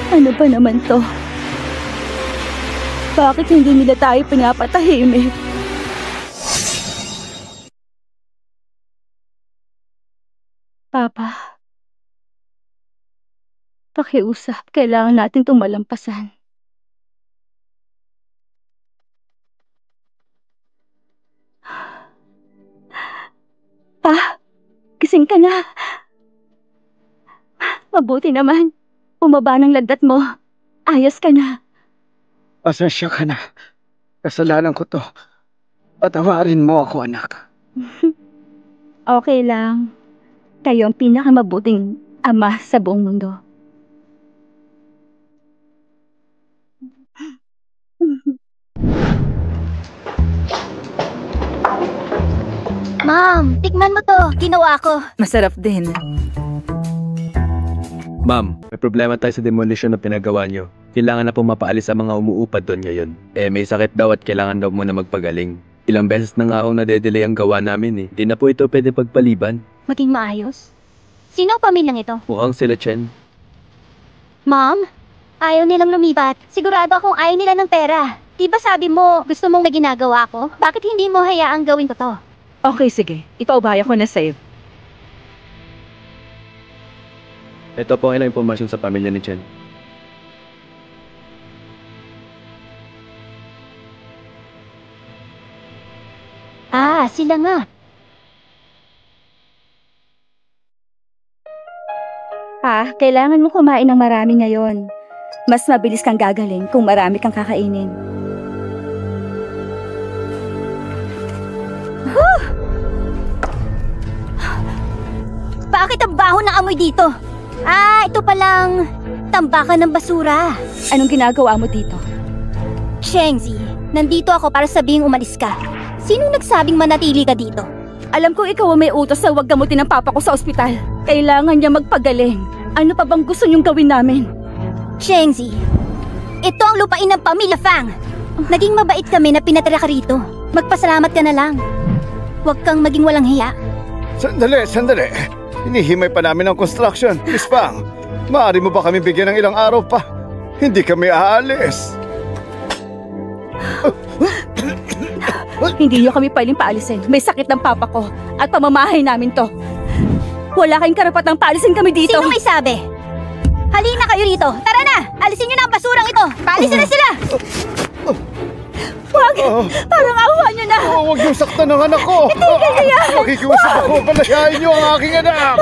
Ano ba naman to? Bakit hindi nila tayo pinapatahimik? Papa, pakiusap. Kailangan natin itong malampasan. Pa, gising ka na. Mabuti naman. Umaba ng landat mo. Ayos ka na. Pasensya ka na. Kasalanan ko to. Patawarin mo ako, anak. Okay lang. Kayo ang pinakamabuting ama sa buong mundo. Ma'am, tikman mo to. Ginawa ko. Masarap din. Ma'am, may problema tayo sa demolition na pinagawa nyo. Kailangan na pong mapaalis ang mga umuupad doon ngayon. May sakit daw at kailangan daw muna magpagaling. Ilang beses na nga akong nadedelay ang gawa namin. Di na po ito pwede pagpaliban. Maging maayos. Sino ang pamilyang ito? Mukhang sila Chen. Ma'am, ayaw nilang lumipat. Sigurado akong ayaw nila ng pera. Di ba sabi mo, gusto mong may ginagawa ko? Bakit hindi mo hayaang gawin ko to? Okay, sige. Ipaubaya ko na sa'yo. Ito po ang ilang impormasyon sa pamilya ni Chen. Ah, sila nga. Pa, kailangan mo kumain ng marami ngayon. Mas mabilis kang gagaling kung marami kang kakainin. Bakit ang baho ng amoy dito? Ah, ito palang tambakan ng basura. Anong ginagawa mo dito? Shengzi, nandito ako para sabihing umalis ka. Sinong nagsabing manatili ka dito? Alam kong ikaw ang may utos na huwag gamutin ng papa ko sa ospital. Kailangan niya magpagaling. Ano pa bang gusto niyong gawin namin? Shengzi, ito ang lupain ng pamilya Fang. Naging mabait kami na pinatira ka rito. Magpasalamat ka na lang. Huwag kang maging walang hiya. Sandali. Hinihimay pa namin ang construction. Miss Pang, maaari mo ba kami bigyan ng ilang araw pa? Hindi kami aalis. Hindi niyo kami pwedeng paalisin. May sakit ng papa ko at pamamahay namin to. Wala kayong karapatang paalisin kami dito. Sino may sabi? Halina kayo rito. Tara na! Alisin niyo na ang basurang ito. Paalisin na sila! Huwag! Parang awa niyo na! Huwag niyo saktan ng anak ko! Itigil niyo yan! Makikiusap ako, palayain niyo ang aking anak!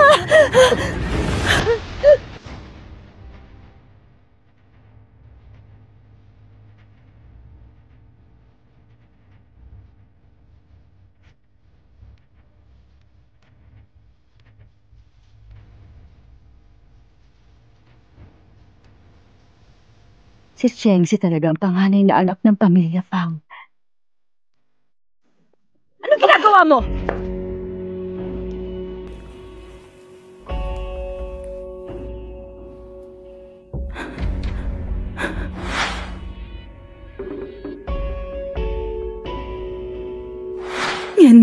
Si Chengsi talaga ang panganay na anak ng pamilya Fang. Anong ginagawa mo?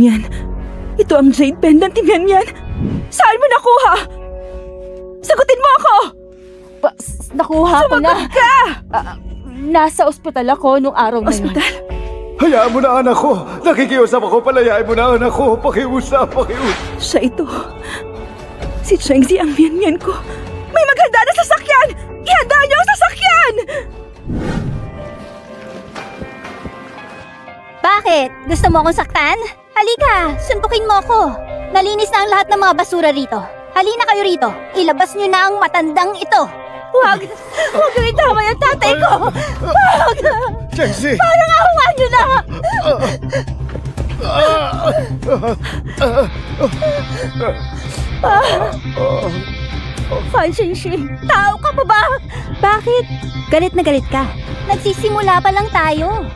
Mian. Ito ang jade pendant ni Mian. Saan mo nakuha? Sagutin mo ako! Nakuha ko na. Sumagot ka! Nasa ospital ako nung araw na yun. Ospital? Hayaan mo na anak ko! Nakikiusap ako, palayain mo na anak ko! Pakiusap! Siya ito. Si Chengzi ang Mian ko. May maghanda na sasakyan! Ihanda niyo ang sasakyan! Bakit? Gusto mo akong saktan? Halika, suntukin mo ako. Nalinis na ang lahat ng mga basura rito. Halina kayo rito. Ilabas niyo na ang matandang ito. Huwag niyo itama yung tatay ko! Huwag! Chengsi! Parang ahawan niyo na! Fan Xingxing, tao ka pa ba? Bakit? Galit na galit ka. Nagsisimula pa lang tayo.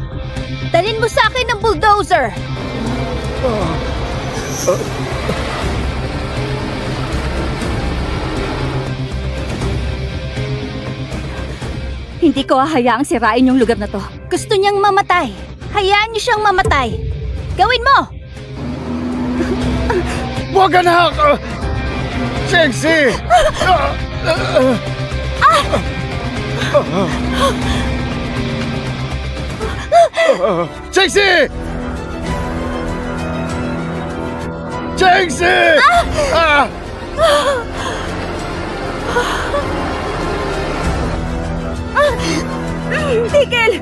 Dalhin mo sa akin ng bulldozer. Hindi ko hahayaang sirain yung lugar na to. Gusto niyang mamatay. Hayaan niyo siyang mamatay. Gawin mo! Huwag anak! Chengsi! Chengsi! Chengsi! Tigil!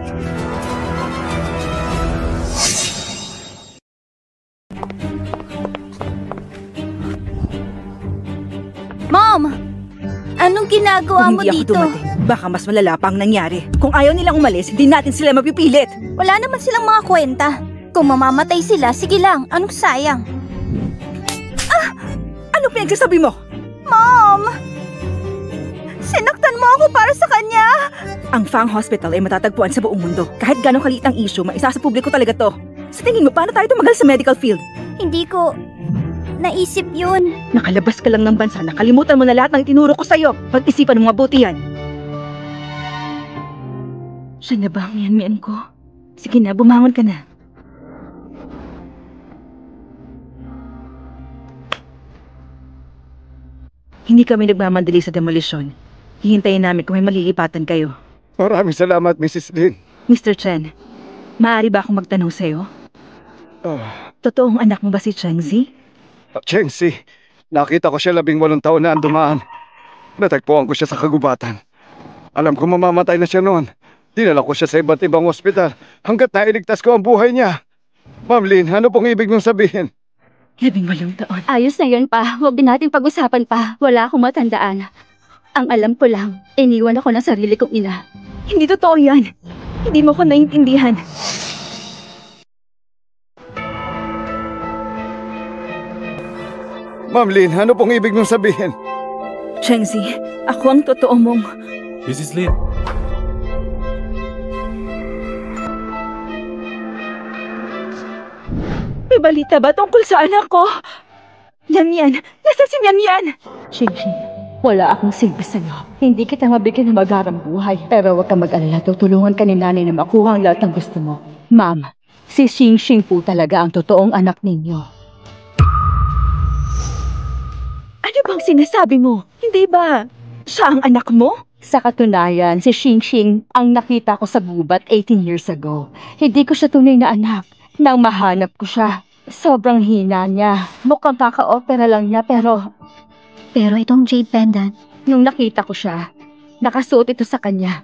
Mom! Anong ginagawa mo Kung hindi dito? ako dumating, baka mas malala pa ang nangyari. Kung ayaw nilang umalis, hindi natin sila mapipilit. Wala naman silang mga kwenta. Kung mamamatay sila, sige lang. Anong sayang? Ano pinagsasabi mo? Mom! Sinaktan mo ako para sa kanya! Ang Fang Hospital ay matatagpuan sa buong mundo. Kahit gano'ng kaliit ang issue, maisasa publiko talaga to. Sa tingin mo, paano tayo tumagal sa medical field? Hindi ko naisip yun. Nakalabas ka lang ng bansa, nakalimutan mo na lahat ng tinuro ko sa'yo. Pag-isipan mo mabuti yan. Siya na ba ang mian ko? Sige na, bumangon ka na. Hindi kami nagmamadali sa demolisyon. Hihintayin namin kung may malilipatan kayo. Maraming salamat, Mrs. Lin. Mr. Chen, maaari ba akong magtanong sa'yo? Totoong anak mo ba si Chengzi? Chengsi, nakita ko siya 18 taon na ang dumaan. Natagpuan ko siya sa kagubatan. Alam ko mamamatay na siya noon. Dinala ko siya sa iba't ibang ospital hanggat nailigtas ko ang buhay niya. Ma'am Lin, ano pong ibig mong sabihin? 18 taon. Ayos na yun pa. Huwag din natin pag-usapan pa. Wala akong matandaan. Ang alam ko lang, iniwan ako ng sarili kong ina. Hindi totoo yan. Hindi mo ko naiintindihan. Ma'am Lin, ano pong ibig mong sabihin? Chengzi, ako ang totoo mong... Mrs. Lin, May balita ba tungkol sa anak ko? Yan. Nasaan si Yan? Xingxing, wala akong silbi sa'yo. Hindi kita mabigyan ng magarang buhay. Pero huwag kang mag-alala, tutulungan ka ni nanay na makuha ang lahat ng gusto mo. Ma'am, si Xingxing po talaga ang totoong anak ninyo. Ano bang sinasabi mo? Hindi ba siya ang anak mo? Sa katunayan, si Xingxing ang nakita ko sa gubat 18 years ago. Hindi ko siya tunay na anak. Nang mahanap ko siya, sobrang hina niya. Mukhang kaka-opera lang niya pero itong jade pendant, nung nakita ko siya, nakasuot ito sa kanya.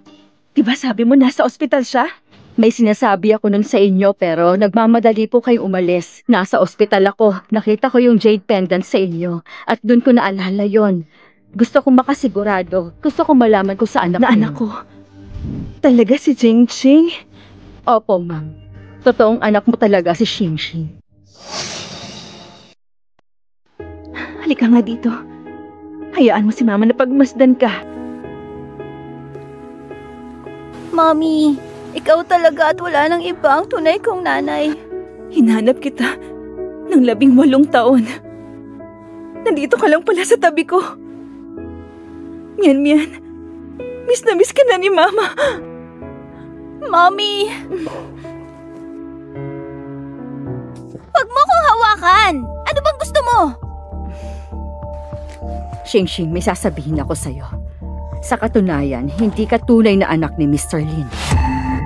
Diba sabi mo nasa ospital siya? May sinasabi ako nun sa inyo pero nagmamadali po kayo umalis. Nasa ospital ako, nakita ko yung jade pendant sa inyo at dun ko naalala yon. Gusto kong makasigurado, gusto kong malaman kung saan Na anak ko. Talaga si Jingqing? Opo, ma'am. Totoong anak mo talaga si Xingxing. Halika nga dito. Hayaan mo si Mama na pagmasdan ka. Mommy. Ikaw talaga at wala nang iba ang tunay kong nanay. Hinanap kita ng 18 taon. Nandito ka lang pala sa tabi ko. Mian, miss na miss ka na ni Mama. Mommy! Huwag mo kong hawakan! Ano bang gusto mo? Xing, may sasabihin ako sa'yo. Sa katunayan, hindi ka tunay na anak ni Mr. Lin.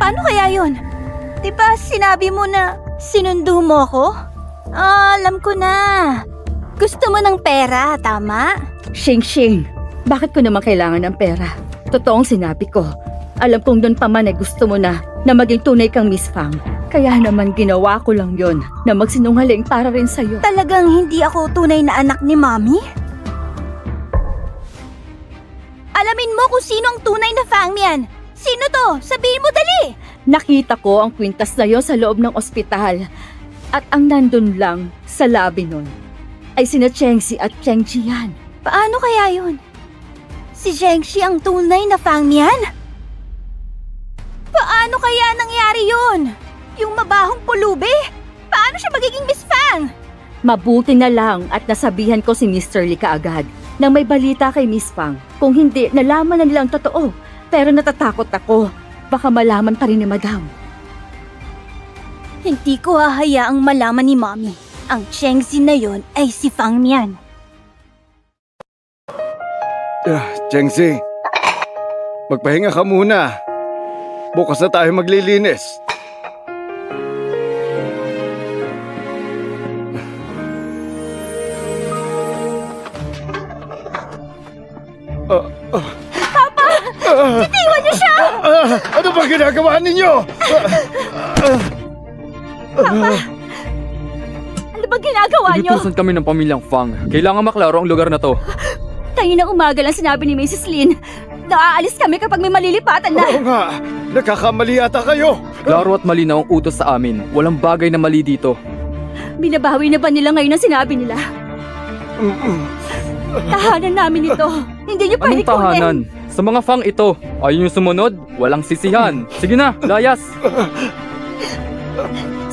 Paano kaya yun? Diba sinabi mo na sinundo mo ko? Alam ko na. Gusto mo ng pera, tama? Xing, bakit ko naman kailangan ng pera? Totoong sinabi ko. Alam kong doon pa man ay gusto mo na maging tunay kang Miss Fang. Kaya naman ginawa ko lang yon na magsinungaling para rin sa'yo. Talagang hindi ako tunay na anak ni Mommy? Alamin mo kung sino ang tunay na Fangmian. Sino to? Sabihin mo dali! Nakita ko ang kwintas na yon sa loob ng ospital. At ang nandun lang sa labi nun ay sina Chengxi at Cheng Jian. Paano kaya yun? Si Chengxi ang tunay na Fangmian? Paano kaya nangyari yun? Yung mabahong pulubi? Paano siya magiging Miss Fang? Mabuti na lang at nasabihan ko si Mr. Lee kaagad na may balita kay Miss Fang. Kung hindi, nalaman na nilang totoo. Pero natatakot ako. Baka malaman pa rin ni Madam. Hindi ko hahayaang malaman ni Mommy. Ang Chengxi na yon ay si Fangmian. Chengxi, magpahinga ka muna. Bukas na tayo maglilinis. Papa! Bitiwan niyo siya! Ano ba ginagawa ninyo? Papa! Ano ba ginagawa niyo? Inutusan kami ng pamilyang Fang. Kailangan maklaro ang lugar na to. Kaninang umaga lang sinabi ni Mrs. Lin na aalis kami kapag may malilipatan na. Oo nga, nagkakamali ata kayo. Klaro at malinaw ang utos sa amin. Walang bagay na mali dito. Binabawi na ba nila ngayon ang sinabi nila? Tahanan namin ito. Hindi niyo pwede Anong tahanan? Sa mga Fang ito. Ayaw niyo sumunod? Walang sisihan. Sige na, layas.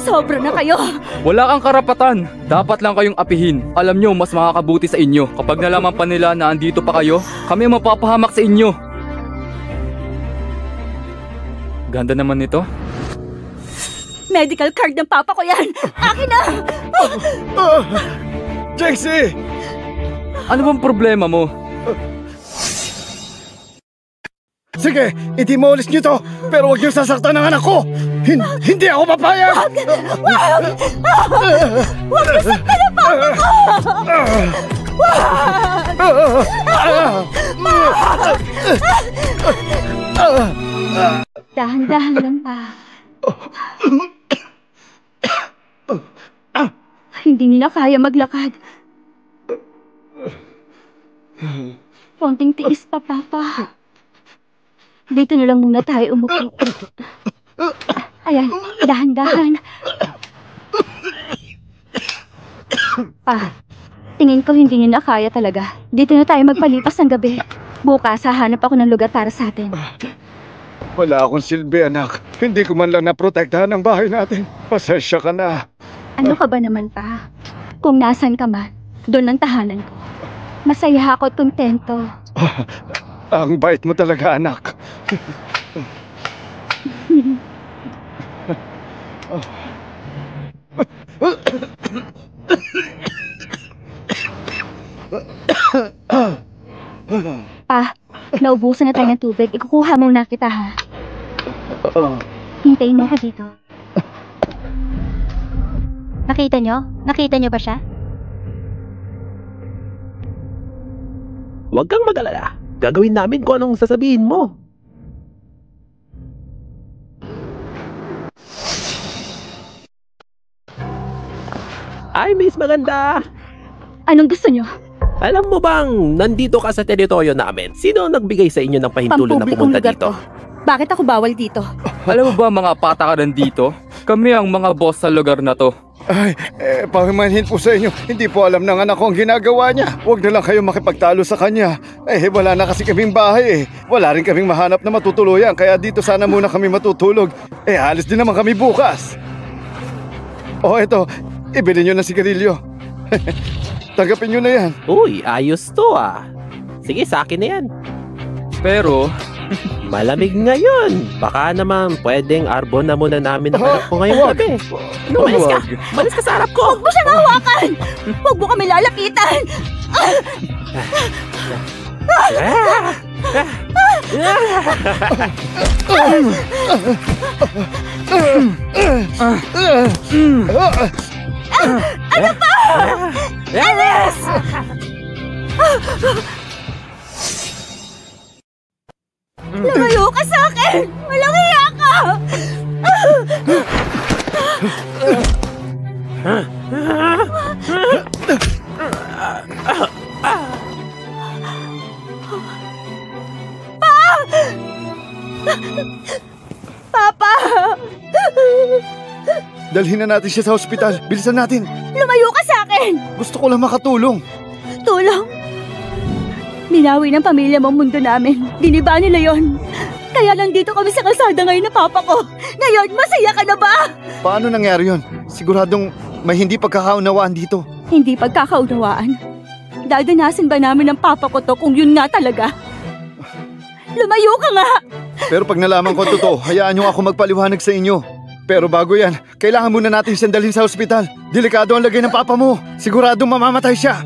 Sobra na kayo. Wala kang karapatan. Dapat lang kayong apihin. Alam nyo, mas makakabuti sa inyo. Kapag nalaman pa nila na andito pa kayo, kami ang mapapahamak sa inyo. Ganda naman nito. Medical card ng papa ko yan. Akin na. Chengxi! Ano bang problema mo? Sige, i-demolish niyo to. Pero huwag niyo sasaktan ng anak ko. Hindi ako papayag! Huwag nasaktan ang papa ko! Dahan-dahan lang pa. Hindi nila kaya maglakad. Konting tiis pa, Papa. Dito na lang muna tayo umupo. Ayan, dahan-dahan. Pa, tingin ko hindi nila kaya talaga. Dito na tayo magpalipas ng gabi. Bukas, hahanap ako ng lugar para sa atin. Wala akong silbi, anak. Hindi ko man lang naprotektahan ang bahay natin. Pasensya ka na. Ano ka ba naman, Pa? Kung nasan ka man, doon ang tahanan ko. Masaya ako at kontento. Ang bait mo talaga, anak. Pa, naubusan na tayo ng tubig. Ikukuha muna kita, ha? Hintayin mo ako dito. Nakita nyo? Nakita nyo ba siya? Huwag kang mag-alala. Gagawin namin kung anong sasabihin mo. Ay, Miss Maganda! Anong gusto nyo? Alam mo bang nandito ka sa teritoryo namin? Sino ang nagbigay sa inyo ng pahintulot na Pampublikong pumunta lugar dito? to. Bakit ako bawal dito? Alam mo ba mga patakaran dito? Kami ang mga boss sa lugar na to. Ay, pahimanhin po sa inyo, hindi po alam ng anak ko ang ginagawa niya. Huwag na lang kayo makipagtalo sa kanya. Wala na kasi kaming bahay eh. Wala rin kaming mahanap na matutuluyan, kaya dito sana muna kami matutulog. Halos din naman kami bukas. Eto, ibili nyo ng sigarilyo. Tanggapin nyo na yan. Uy, ayos to ah. Sige, sa akin na yan. Pero, malamig ngayon. Baka naman pwedeng arbon na muna namin ang anak ko ngayong gabi. Umalis ka! Umalis ka sa harap ko! Huwag mo siyang hawakan! Huwag mo kami lalapitan! Ano pa? Alis! Lumayo ka sa akin! Walang hiya ka! Papa! Dalhin na natin siya sa ospital. Bilisan natin. Lumayo ka sa akin! Gusto ko lang makatulong. Tulong? Minawi ng pamilya mo ang mundo namin. Diniba nila yon. Kaya nandito kami sa kalsada ngayon na papa ko. Ngayon, masaya ka na ba? Paano nangyari yon? Siguradong may hindi pagkakaunawaan dito. Hindi pagkakaunawaan. Dadanasin ba namin ng papa ko to kung yun nga talaga? Lumayo ka nga! Pero pag nalaman ko totoo, hayaan niyo ako magpaliwanag sa inyo. Pero bago yan, kailangan muna natin siyang dalhin sa ospital. Delikado ang lagay ng papa mo. Siguradong mamamatay siya.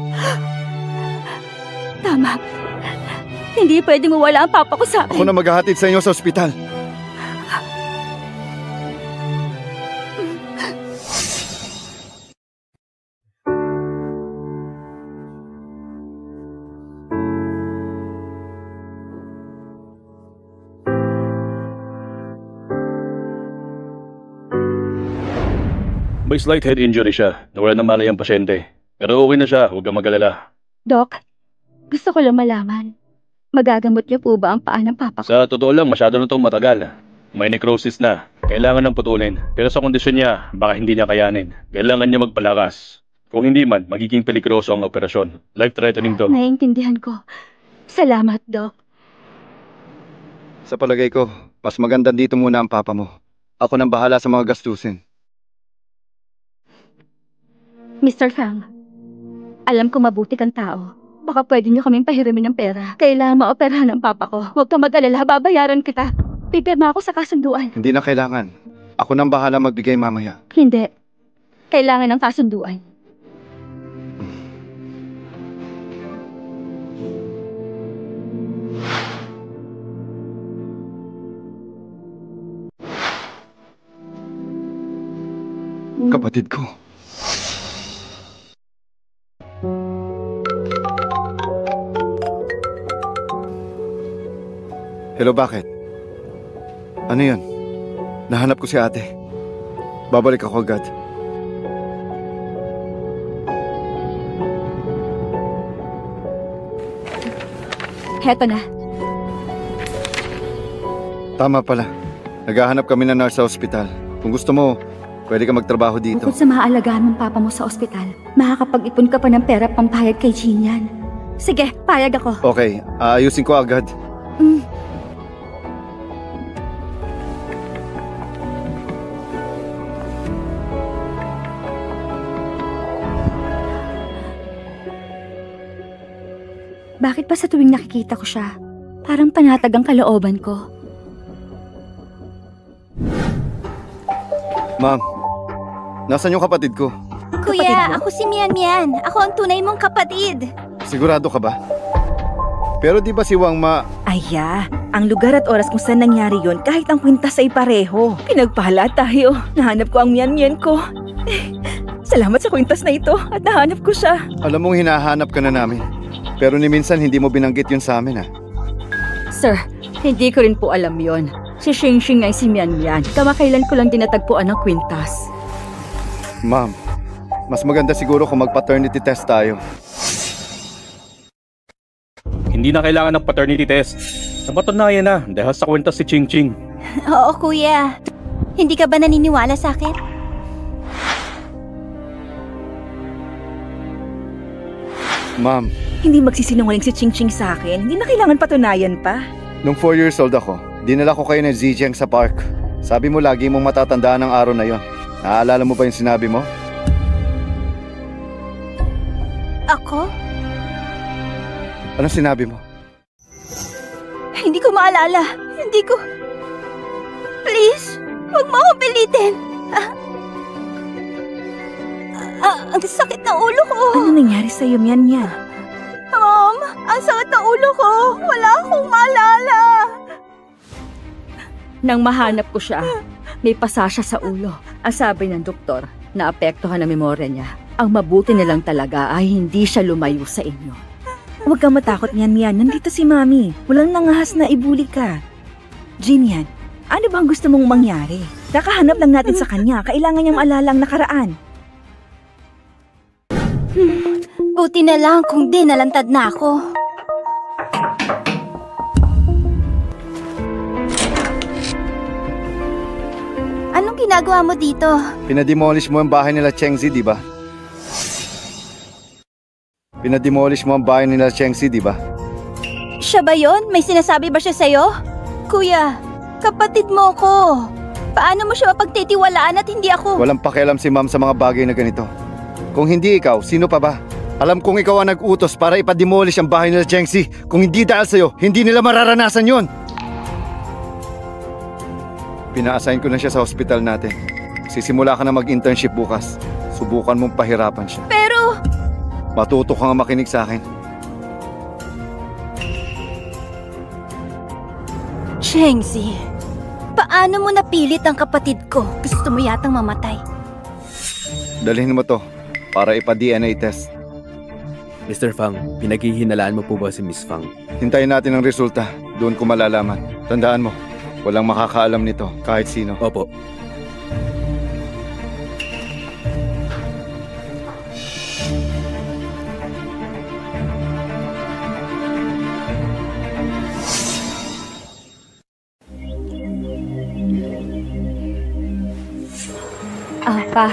Tama. Hindi pwedeng mawala ang papa ko sa akin. Ako na maghahatid sa inyo sa ospital. May slight head injury siya. Nawala ng malay ang pasyente. Pero okay na siya, huwag kang mag-alala. Doc, gusto ko lang malaman. Magagamot niyo po ba ang paa ng papa ko? Sa totoo lang, masyado na itong matagal. May necrosis na. Kailangan ng putulin. Pero sa kondisyon niya, baka hindi niya kayanin. Kailangan niya magpalakas. Kung hindi man, magiging peligroso ang operasyon. Life-threatening to. Naiintindihan ko. Salamat, Doc. Sa palagay ko, mas maganda dito muna ang papa mo. Ako nang bahala sa mga gastusin. Mr. Fang, alam ko mabuti kang tao. Baka pwede niyo kaming pahiramin ng pera. Kailangan maoperahan ang papa ko. Huwag kang mag-alala, babayaran kita. Pipirma ako sa kasunduan. Hindi na kailangan. Ako nang bahala magbigay mamaya. Hindi. Kailangan ng kasunduan. Kapatid ko. Hello, bakit? Ano yun? Nahanap ko si ate. Babalik ako agad. Heto na. Tama pala. Naghahanap kami ng nurse sa ospital. Kung gusto mo, pwede ka magtrabaho dito. Bukod sa maaalagaan ng papa mo sa ospital, makakapag-ipon ka pa ng pera pampayad kay Jean yan. Sige, payag ako. Okay, aayusin ko agad. Bakit pa sa tuwing nakikita ko siya, parang panatag ang kalooban ko? Ma'am, nasan yung kapatid ko? Kuya, ako si Mian Mian. Ako ang tunay mong kapatid. Sigurado ka ba? Pero di ba si Wang Ma... Aya, ang lugar at oras kung saan nangyari yun, kahit ang kwintas ay pareho. Pinagpahala tayo. Nahanap ko ang miyan-miyan ko. Salamat sa kwintas na ito at nahanap ko siya. Alam mong hinahanap ka na namin. Pero ni minsan hindi mo binanggit yun sa amin, ha? Sir, hindi ko rin po alam yon. Si Xing ay si Mian Mian. Kamakailan ko lang dinatagpuan ng kwintas. Ma'am, mas maganda siguro kung mag-paternity test tayo. Hindi na kailangan ng paternity test. Napatunayan na dahil sa kwenta si Ching Ching. Oo, kuya. Hindi ka ba naniniwala sa akin? Ma'am, Hindi magsisinungaling si Ching Ching sa akin. Hindi na kailangan patunayan pa. nung 4 years old ako, dinala ko kayo ng Zhejiang sa park. Sabi mo lagi mong matatandaan ang araw na yon. Naaalala mo ba yung sinabi mo? Ako? Anong sinabi mo? Hindi ko maalala. Hindi ko... Please, huwag mo akong pilitin. Ang sakit ng ulo ko. Ano nangyari sa'yo, Mian Mian? Mom, ang sakit ng ulo ko. Wala akong maalala. Nang mahanap ko siya, may pasa siya sa ulo. Ang sabi ng doktor, naapektuhan ang memorya niya. Ang mabuti na lang talaga ay hindi siya lumayo sa inyo. Huwag kang matakot, Mian Mian. Nandito si Mami. Walang nangahas na ibuli ka. Jinian, ano bang gusto mong mangyari? Kakahanap lang natin sa kanya. Kailangan niyang maalala ang nakaraan. Buti na lang kung di nalantad na ako. Anong ginagawa mo dito? Pinademolish mo ang bahay nila Chengzi, di ba? Pinademolish mo ang bahay nila Chengzi, di ba? Siya ba yun? May sinasabi ba siya sa'yo? Kuya, kapatid mo ko. Paano mo siya mapagtitiwalaan at hindi ako? Walang pakialam si ma'am sa mga bagay na ganito. Kung hindi ikaw, sino pa ba? Alam kong ikaw ang nag-utos para ipademolish ang bahay nila Chengzi. Kung hindi dahil sa'yo, hindi nila mararanasan yon. Pina-assign ko na siya sa hospital natin. Sisimula ka na mag-internship bukas. Subukan mong pahirapan siya. Pero... Matuto ka nga makinig sa akin. Chengzi, paano mo napilit ang kapatid ko? Gusto mo yatang mamatay. Dalhin mo to para ipa-DNA test. Mr. Fang, pinaghihinalaan mo po ba si Miss Fang? Hintayin natin ang resulta. Doon ko malalaman. Tandaan mo, walang makakaalam nito kahit sino. Opo. Pa.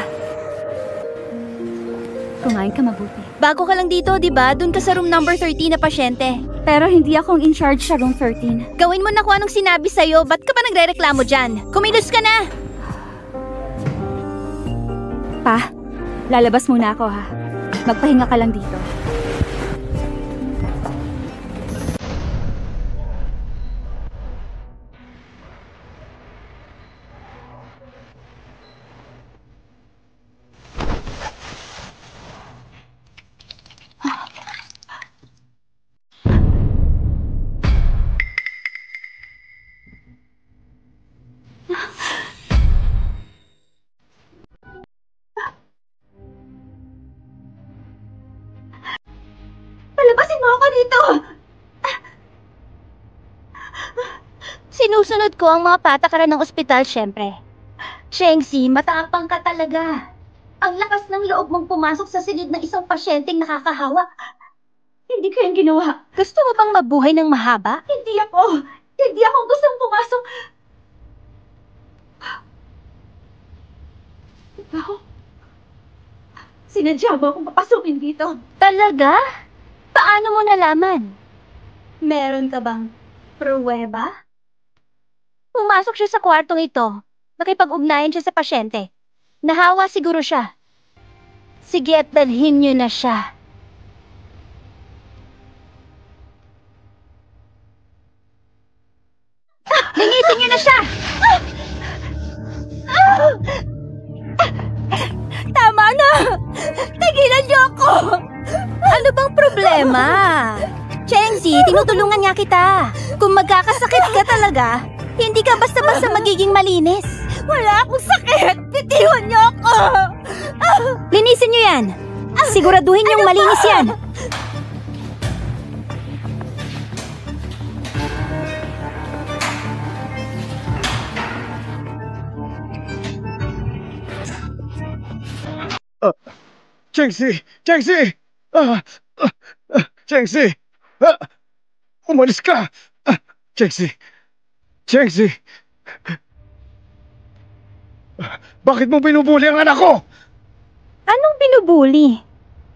Kumain ka mabuti. Bago ka lang dito, di ba? Doon ka sa room number 13 na pasyente. Pero hindi akong in charge sa room 13. Gawin mo na kung anong sinabi sa'yo. Ba't ka ba nagre-reklamo dyan? Kumilos ka na! Pa, lalabas muna ako ha. Magpahinga ka lang dito. Palabasin mo ako dito! Sinusunod ko ang mga patakaran ng ospital, syempre. Chengzi, matapang ka talaga. Ang lakas ng loob mong pumasok sa silid ng isang pasyenteng nakakahawa. Hindi ko yung ginawa. Gusto mo bang mabuhay ng mahaba? Hindi ako. Hindi ako gustong pumasok. Ako? Sinadya mo akong papasukin dito. Talaga? Paano mo nalaman? Meron ka bang pruweba? Pumasok siya sa kwartong ito. Nakipag-ugnayan siya sa pasyente. Nahawa siguro siya. Sige at dalhin niyo na siya. Lingitin niyo na siya! Tama na! Tigilan niyo ako! Ano bang problema? Chengzi, tinutulungan nga kita. Kung magkakasakit ka talaga, hindi ka basta-basta magiging malinis. Wala akong sakit! Bitiwan niyo ako! Linisin niyo yan! Siguraduhin niyong malinis yan! Chengzi! Chengzi! Chengzi! Umalis ka! Chengzi! Chengzi! Bakit mo binubuli ang anak ko? Anong binubuli?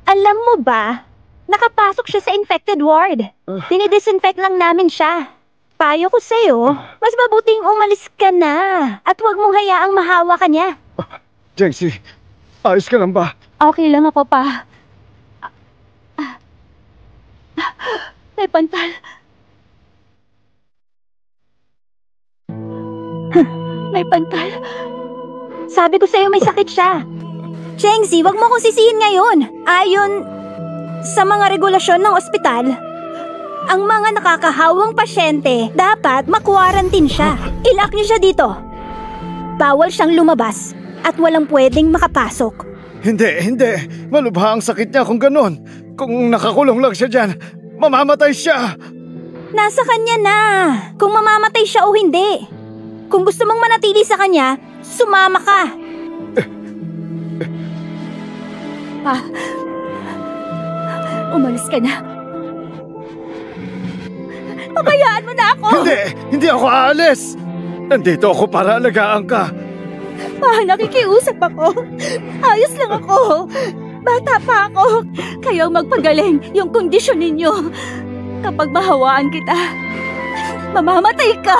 Alam mo ba, Nakapasok siya sa infected ward. Dinidisinfect lang namin siya. Payo ko sa'yo, mas mabuting umalis ka na at huwag mong hayaang mahawa ka niya. Jency, ayos ka lang ba? Okay lang ako, Pa. May pantal. May pantal. Sabi ko sa'yo may sakit siya. Chengzi, wag mo kong sisihin ngayon. Ayon sa mga regulasyon ng ospital, ang mga nakakahawang pasyente dapat makwarantin siya. Ilak niyo siya dito. Bawal siyang lumabas at walang pwedeng makapasok. Hindi. Malubha ang sakit niya kung ganon. Kung nakakulong lang siya dyan, mamamatay siya. Nasa kanya na kung mamamatay siya o hindi. Kung gusto mong manatili sa kanya, sumama ka. Pa, umalis ka na. Pabayaan mo na ako! Hindi ako aalis! Nandito ako para alagaan ka. Pa, nakikiusap ako. Ayos lang ako. Bata pa ako. Kayaw magpagaling yung kondisyon ninyo. Kapag mahawaan kita, mamamatay ka.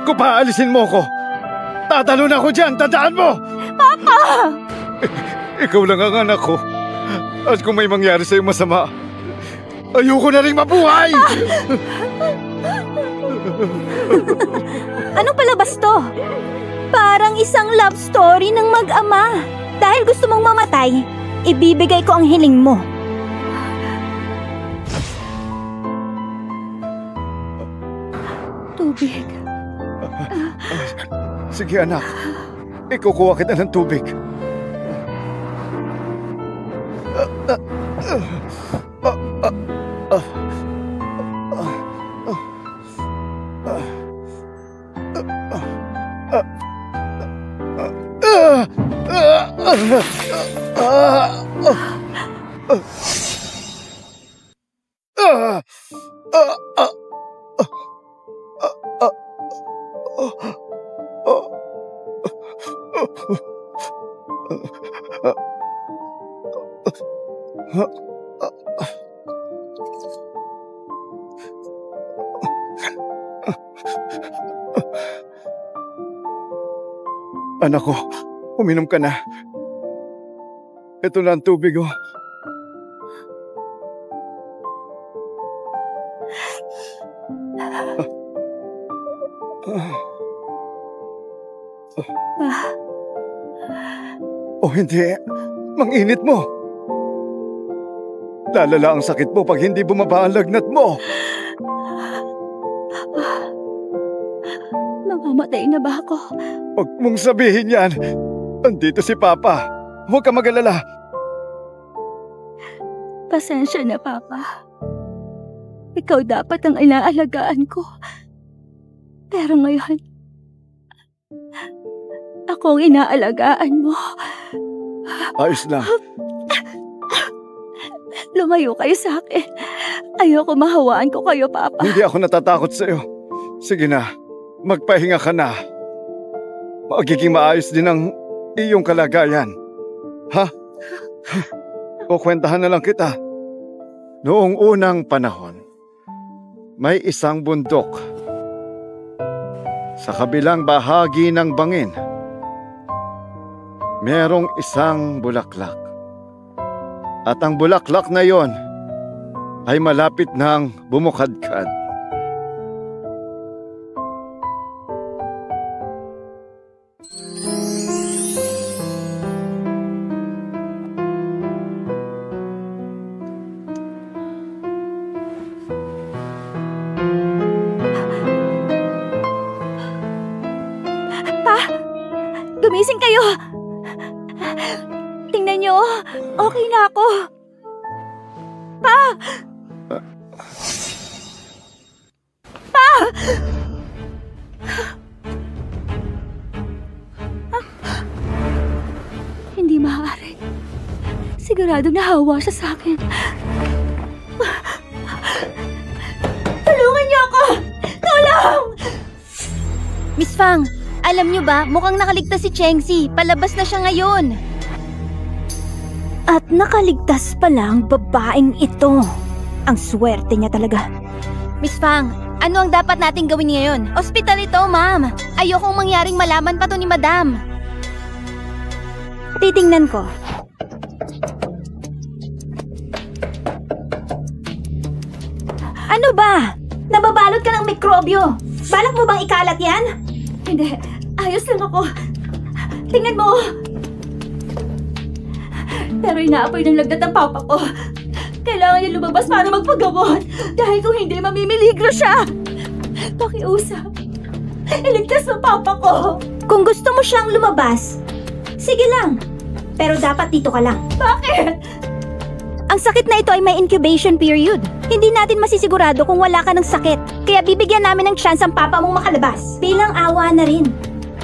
Kung paalisin mo ko, tatalon ako dyan, tandaan mo! Papa! Ikaw lang ang anak ko. At kung may mangyari sa'yo masama, ayoko na rin mabuhay! Anong palabas to? Parang isang love story ng mag-ama. Dahil gusto mong mamatay, ibibigay ko ang hiling mo. Tubig. Sige anak, ikukuha kita ng tubig. Anak ko, uminom ka na. Ito na ang tubig, oh. Oh, hindi. Mang-init mo. Lalala ang sakit mo pag hindi bumaba ang lagnat mo. Mamamatay na ba ako? Huwag mong sabihin yan. Andito si Papa. Huwag ka mag-alala. Pasensya na, Papa. Ikaw dapat ang inaalagaan ko. Pero ngayon, ako ang inaalagaan mo. Ayos lang. Lumayo kayo sa akin. Ayoko mahawaan ko kayo, Papa. Hindi ako natatakot sa'yo. Sige na, magpahinga ka na. Magiging maayos din ang iyong kalagayan. Ha? Kukwentahan na lang kita. Noong unang panahon, may isang bundok. Sa kabilang bahagi ng bangin, merong isang bulaklak. At ang bulaklak na yon ay malapit nang bumukadkad. Gumising kayo! Tingnan nyo, okay na ako. Pa! Pa! Hindi maaari. Siguradong nahawa siya sa akin. Tulungan niyo ako! Tulong! Miss Fang, alam niyo ba, mukhang nakaligtas si Chengxi. Palabas na siya ngayon. At nakaligtas pala ang babaeng ito. Ang swerte niya talaga. Miss Fang, ano ang dapat nating gawin ngayon? Ospital ito, ma'am. Ayokong mangyaring malaman pa to ni Madam. Titingnan ko. Ano ba? Nababalot ka ng mikrobyo. Balak mo bang ikalat yan? Hindi, ayos lang ako. Tingnan mo. Pero inaapoy ng lagnat ang papa ko. Kailangan niya lumabas para magpagamot. Dahil kung hindi, mamimiligro siya. Pakiusap. Iligtas mo papa ko. Kung gusto mo siyang lumabas, sige lang. Pero dapat dito ka lang. Bakit? Ang sakit na ito ay may incubation period. Hindi natin masisigurado kung wala ka ng sakit. Kaya bibigyan namin ng chance ang papa mong makalabas. Bilang awa na rin.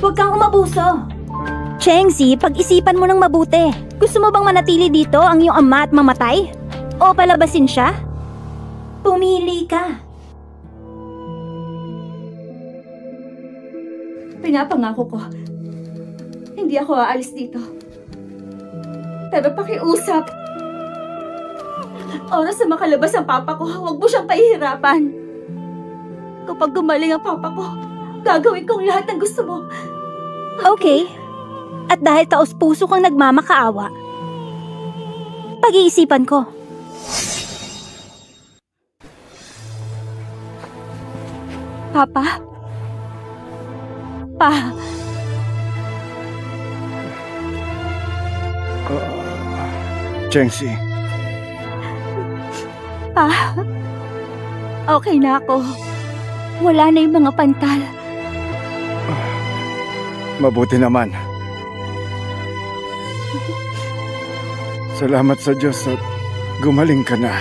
Huwag kang umabuso. Chengzi, pag-isipan mo ng mabuti. Gusto mo bang manatili dito ang iyong ama at mamatay? O palabasin siya? Pumili ka. Pinapangako ko. Hindi ako aalis dito. Pero pakiusap. Oras na makalabas ang papa ko, huwag mo siyang pahihirapan. Kapag gumaling ang papa ko, gagawin kong lahat ng gusto mo. Okay. At dahil taos-puso kang nagmamakaawa, pag-iisipan ko. Papa? Pa? Chengxi, Pa? Okay na ako. Wala na yung mga pantal. mabuti naman. Salamat sa Diyos at gumaling ka na.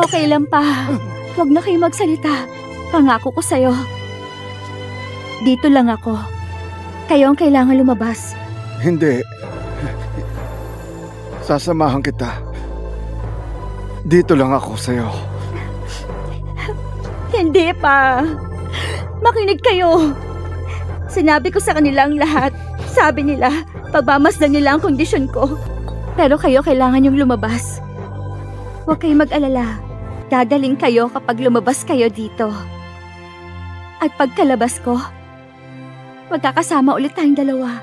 Okay lang, Pa. Huwag na kayo magsalita. Pangako ko sa'yo. Dito lang ako. Kayo ang kailangan lumabas. Hindi. Sasamahan kita. Dito lang ako sa'yo. Hindi, Pa. Makinig kayo. Sinabi ko sa kanila ang lahat. Sabi nila, pagmamasdan nila ang kondisyon ko. Pero kayo kailangan yung lumabas. Huwag kayong mag-alala. Dadaling kayo kapag lumabas kayo dito. At pagkalabas ko, magkakasama ulit tayong dalawa.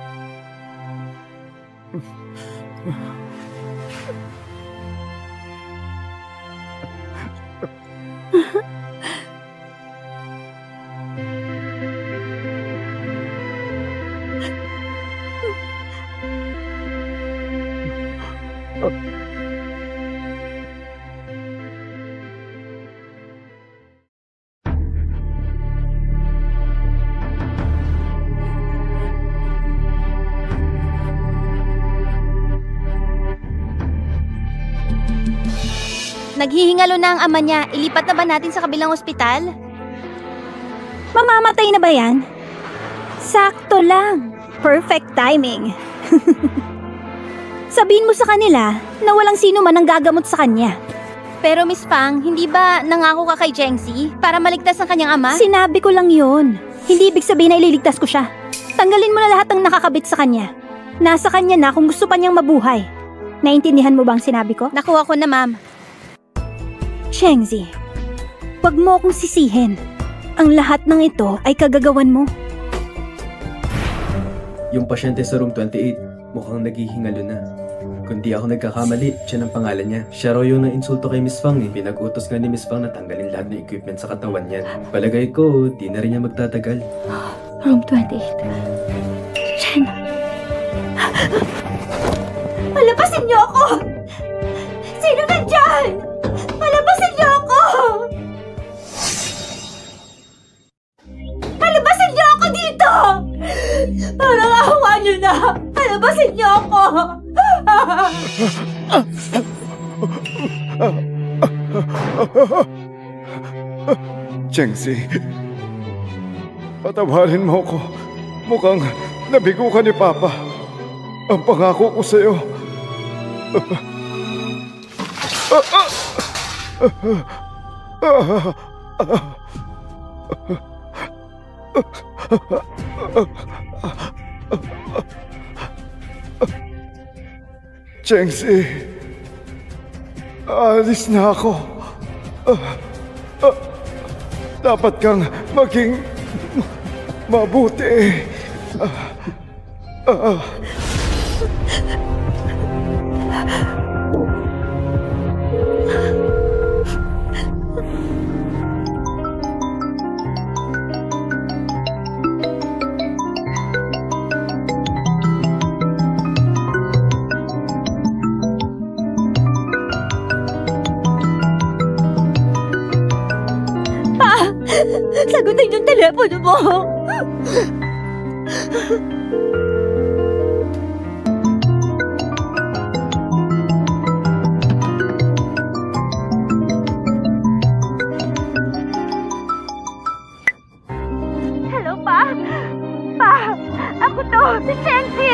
Naghihingalo na ang ama niya. Ilipat na ba natin sa kabilang ospital? Mamamatay na ba yan? Sakto lang. Perfect timing. Sabihin mo sa kanila na walang sino man ang gagamot sa kanya. Pero Miss Fang, hindi ba nangako ka kay Chengxi para maligtas ang kanyang ama? Sinabi ko lang yun. Hindi ibig sabihin na ililigtas ko siya. Tanggalin mo na lahat ng nakakabit sa kanya. Nasa kanya na kung gusto pa niyang mabuhay. Naintindihan mo ba ang sinabi ko? Nakuha ko na, ma'am. Chengxi, wag mo akong sisihin. Ang lahat ng ito ay kagagawan mo. Yung pasyente sa room 28, mukhang naghihingalo na. Kung di ako nagkakamali, siya ang pangalan niya. Siya raw yung na-insulto kay Miss Fang eh. Pinag-utos nga ni Miss Fang na tanggalin lahat ng equipment sa katawan niyan. Palagay ko, di na rin niya magtatagal. Room 28. Chen. Palabasin niyo ako! Sino nandyan? Palabasin niyo ako! Palabasin niyo ako dito! Parang awa niyo na! Palabasin niyo ako! Chengxi, patawarin mo ko. Mukhang nabigo ka ni Papa. Ang pangako ko sa'yo. Chengsi, alis na ako. Dapat kang maging mabuti. Sagutin yung telepono mo! Hello, Pa? Pa! Ako to! Si Chengsi!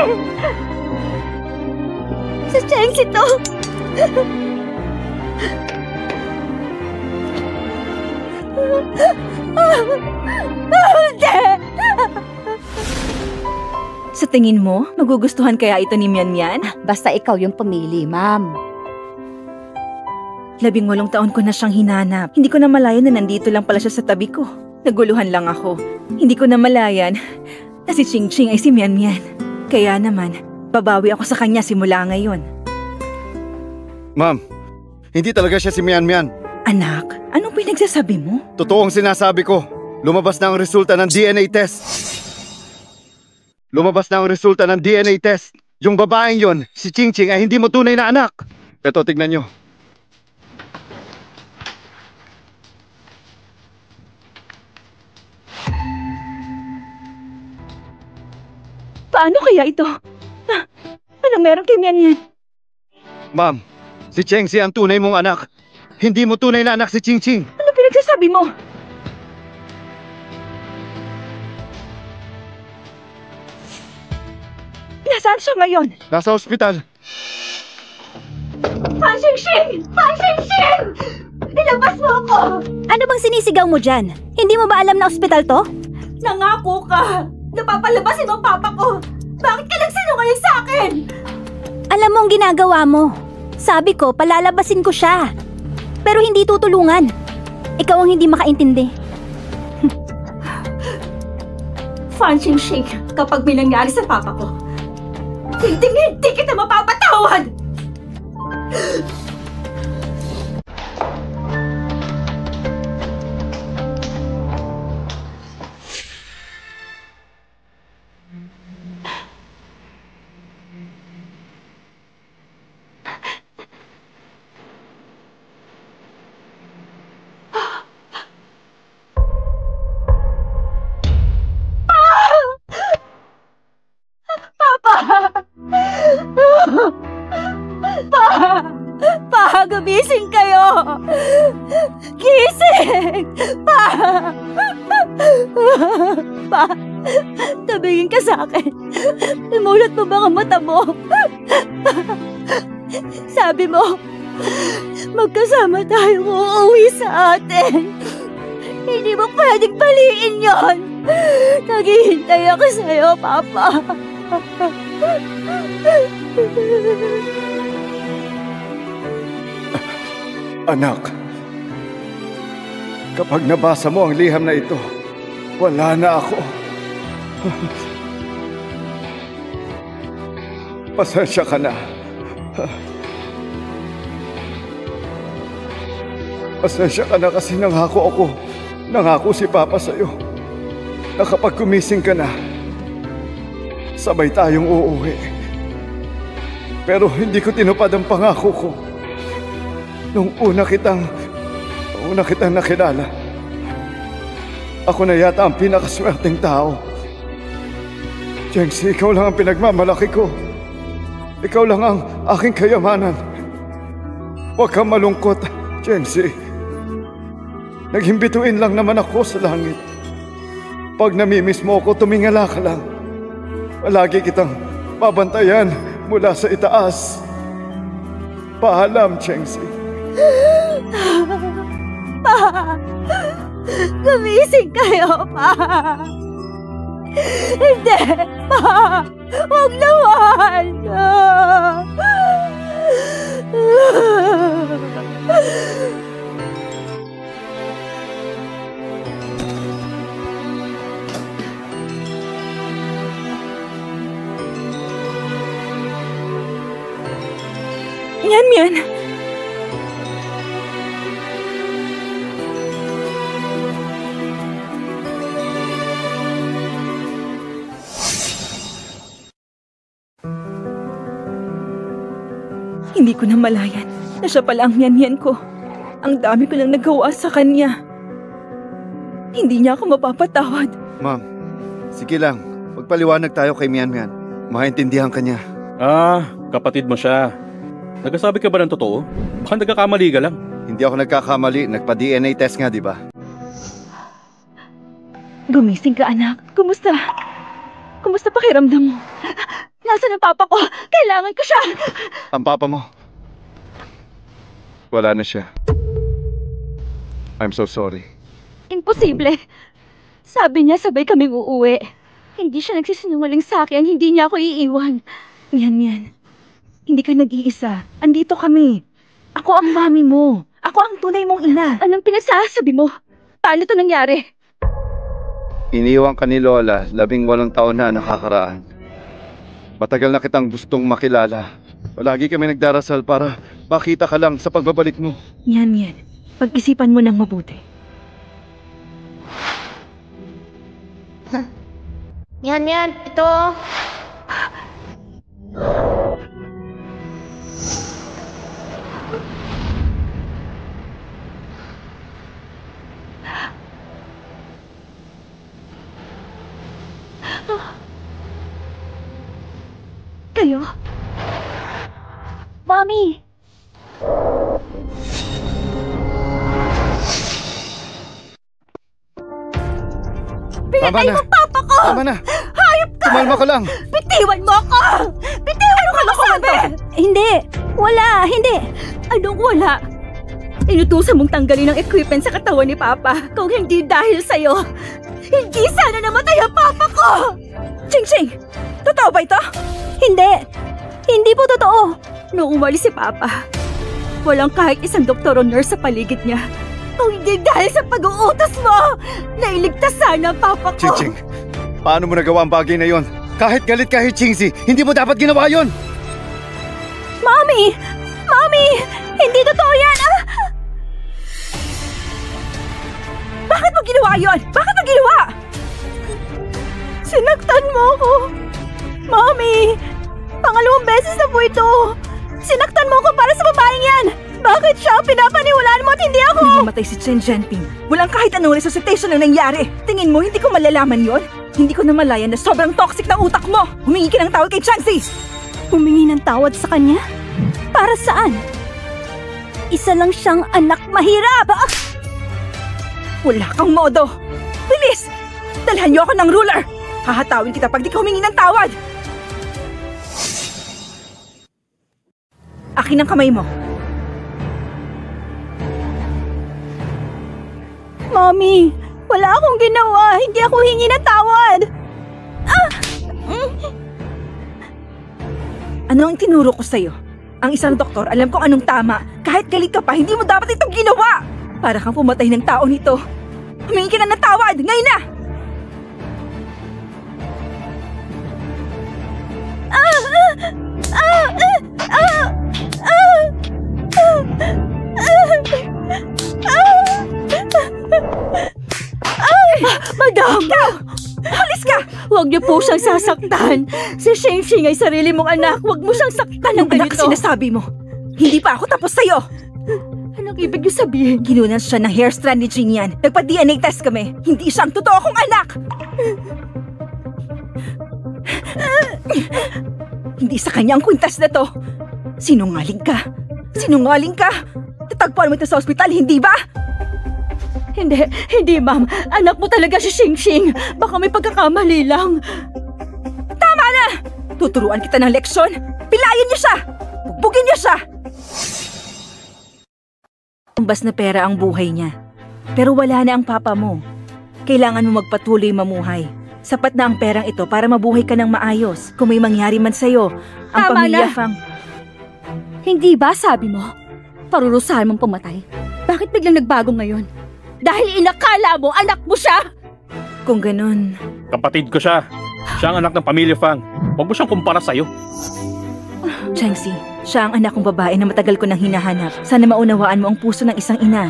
Si Chengsi to! Hindi! Sa tingin mo, magugustuhan kaya ito ni Mian Mian? Basta ikaw yung pumili, ma'am. 18 taon ko na siyang hinanap. Hindi ko na malayan na nandito lang pala siya sa tabi ko. Naguluhan lang ako. Hindi ko na malayan na si Ching Ching ay si Mian Mian. Kaya naman, babawi ako sa kanya simula ngayon. Ma'am, hindi talaga siya si Mian Mian. Anak, anong pinagsasabi mo? Totoong sinasabi ko. Lumabas na ang resulta ng DNA test. Lumabas na ang resulta ng DNA test. Yung babaeng yon, si Ching Ching, ay hindi mo tunay na anak. Ito, tignan nyo. Paano kaya ito? Anong meron kay Mian Mian? Ma'am, si Chengsi ang tunay mong anak. Hindi mo tunay na anak si Ching Ching. Ano pinagsasabi mo? Nasaan siya ngayon? Nasa ospital. Fan Xingxing! Fan Xingxing! Ilabas mo ako! Ano bang sinisigaw mo dyan? Hindi mo ba alam na ospital to? Nangako ka! Napapalabasin mo ang papa ko! Bakit ka nagsinungaling sa akin? Alam mo ang ginagawa mo. Sabi ko, palalabasin ko siya. Pero hindi tutulungan. Ikaw ang hindi makaintindi. Fan Xingxing, kapag may nangyari sa papa ko, hindi kita mapapatawad! Pa, gumising kayo! Gising! Pa! Pa, tabingin ka sa akin. Imulat mo ba ang mata mo? Sabi mo, magkasama tayong uuwi sa atin. Hindi mo pwedeng baliin yon. Naghihintay ako sa'yo, Papa. Anak, kapag nabasa mo ang liham na ito, wala na ako. Pasensya ka na. Pasensya ka na kasi nangako si Papa sa'yo na kapag gumising ka na, sabay tayong uuwi. Pero hindi ko tinupad ang pangako ko. Nung una kitang nakilala, ako na yata ang pinakaswerteng tao. Chengsi, ikaw lang ang pinagmamalaki ko. Ikaw lang ang aking kayamanan. Huwag kang malungkot, Chengsi. Naging bituin lang naman ako sa langit. Pag namimiss mo ako, tumingala ka lang. Palagi kitang babantayan mula sa itaas. Paalam, Chengsi. Pa! Gumising kayo, Pa! Hindi! Ma! Huwag naman! Mian. Hindi ko na malayan na siya pala ang Mian ko. Ang dami ko lang nagawa sa kanya. Hindi niya ako mapapatawad. Ma'am, sige lang. Magpaliwanag tayo kay Mian. Maintindihan ka niya. Kapatid mo siya. Nagsasabi ka ba ng totoo? Baka nagkakamali ka lang. Hindi ako nagkakamali. Nagpa-DNA test nga, di ba? Gumising ka, anak. Kumusta? Kumusta pakiramdam mo? Nasaan ang papa ko? Kailangan ko siya! Ang papa mo. Wala na siya. I'm so sorry. Imposible. Sabi niya sabay kaming uuwi. Hindi siya nagsisinungaling sa akin. Hindi niya ako iiwan. Mian. Hindi ka nag-iisa. Andito kami. Ako ang mami mo. Ako ang tunay mong ina. Anong pinagsasabi mo? Paano ito nangyari? Iniwan ka ni Lola, 18 taon na nakakaraan. Matagal na kitang gustong makilala. Palagi kami nagdarasal para makita ka lang sa pagbabalik mo. Mian. Pag-isipan mo ng mabuti. Mian, ito. Kayo? Mami! Pinatay mo papa ko! Tama na! Hayop ka! Kumalma ka lang! Bitiwan mo ako! Bitiwan mo ako sabi! Hindi! Wala! Hindi! Anong wala? Inutusan mong tanggalin ang equipment sa katawan ni Papa. Kung hindi dahil sa'yo, hindi sana namatay ang Papa ko! Ching! Totoo ba ito? Hindi! Hindi po totoo! Noong umalis si Papa, walang kahit isang doktor o nurse sa paligid niya. Kung hindi dahil sa pag-uutos mo, nailigtas sana ang Papa ko! Ching, paano mo nagawa ang bagay na yon? Kahit galit ka kay Chingsi, hindi mo dapat ginawa yon! Mami! Hindi totoo yan! Bakit mo ginawa yon? Bakit mo ginawa? Sinaktan mo ako! Mami! Pangalawang beses na po ito! Sinaktan mo ako para sa babaeng yan! Bakit siya ang pinapaniwalaan mo at hindi ako? Nung mamatay si Chen Jianping, walang kahit anong resuscitation na nangyari. Tingin mo, hindi ko malalaman yon? Hindi ko na malayan na sobrang toxic na utak mo! Humingi ka ng tawad kay Changxi! Humingi ng tawad sa kanya? Para saan? Isa lang siyang anak mahirap! Wala kang modo! Bilis! Dalhan niyo ako ng ruler! Hahatawin kita pag di ka humingi ng tawad! Akin ang kamay mo. Mami, wala akong ginawa. Hindi ako hingi ng tawad. Ano ang tinuro ko sa'yo? Ang isang doktor, alam kong anong tama. Kahit galit ka pa, hindi mo dapat itong ginawa! Para kang pumatay ng tao nito. Humingi ka na ng tawad! Ngayon na! Madam! Halis ka! Huwag niyo po siyang sasaktan. Si Shing ay sarili mong anak. Huwag mo siyang saktan ng Anong anak ganito. sinasabi mo? Hindi pa ako tapos sa'yo! Anong ibig niyo sabihin? Ginunan siya ng hair strand ni Jingyan. Nagpa-DNA test kami. Hindi siya ang totoo kong anak! Hindi sa kanya ang kwintas na to. Sinungaling ka. Sinungaling ka. Tatagpuan mo ito sa ospital, hindi ba? Hindi ma'am. Anak mo talaga si Shing. Baka may pagkakamali lang. Tama na! Tuturuan kita ng leksyon. Pilayan niyo siya! Bugbugin niyo siya! Tumbas na pera ang buhay niya. Pero wala na ang papa mo. Kailangan mo magpatuloy mamuhay. Sapat na ang perang ito para mabuhay ka ng maayos. Kung may mangyari man sa'yo, ang Tama pamilya na. Fang... Hindi ba sabi mo, parurusahan mong pumatay? Bakit biglang nagbago ngayon? Dahil inakala mo anak mo siya? Kung ganun... Kapatid ko siya. Siya ang anak ng pamilya Fang. Huwag mo siyang kumpara sa'yo. Changxi, siya ang anak kong babae na matagal ko nang hinahanap. Sana maunawaan mo ang puso ng isang ina.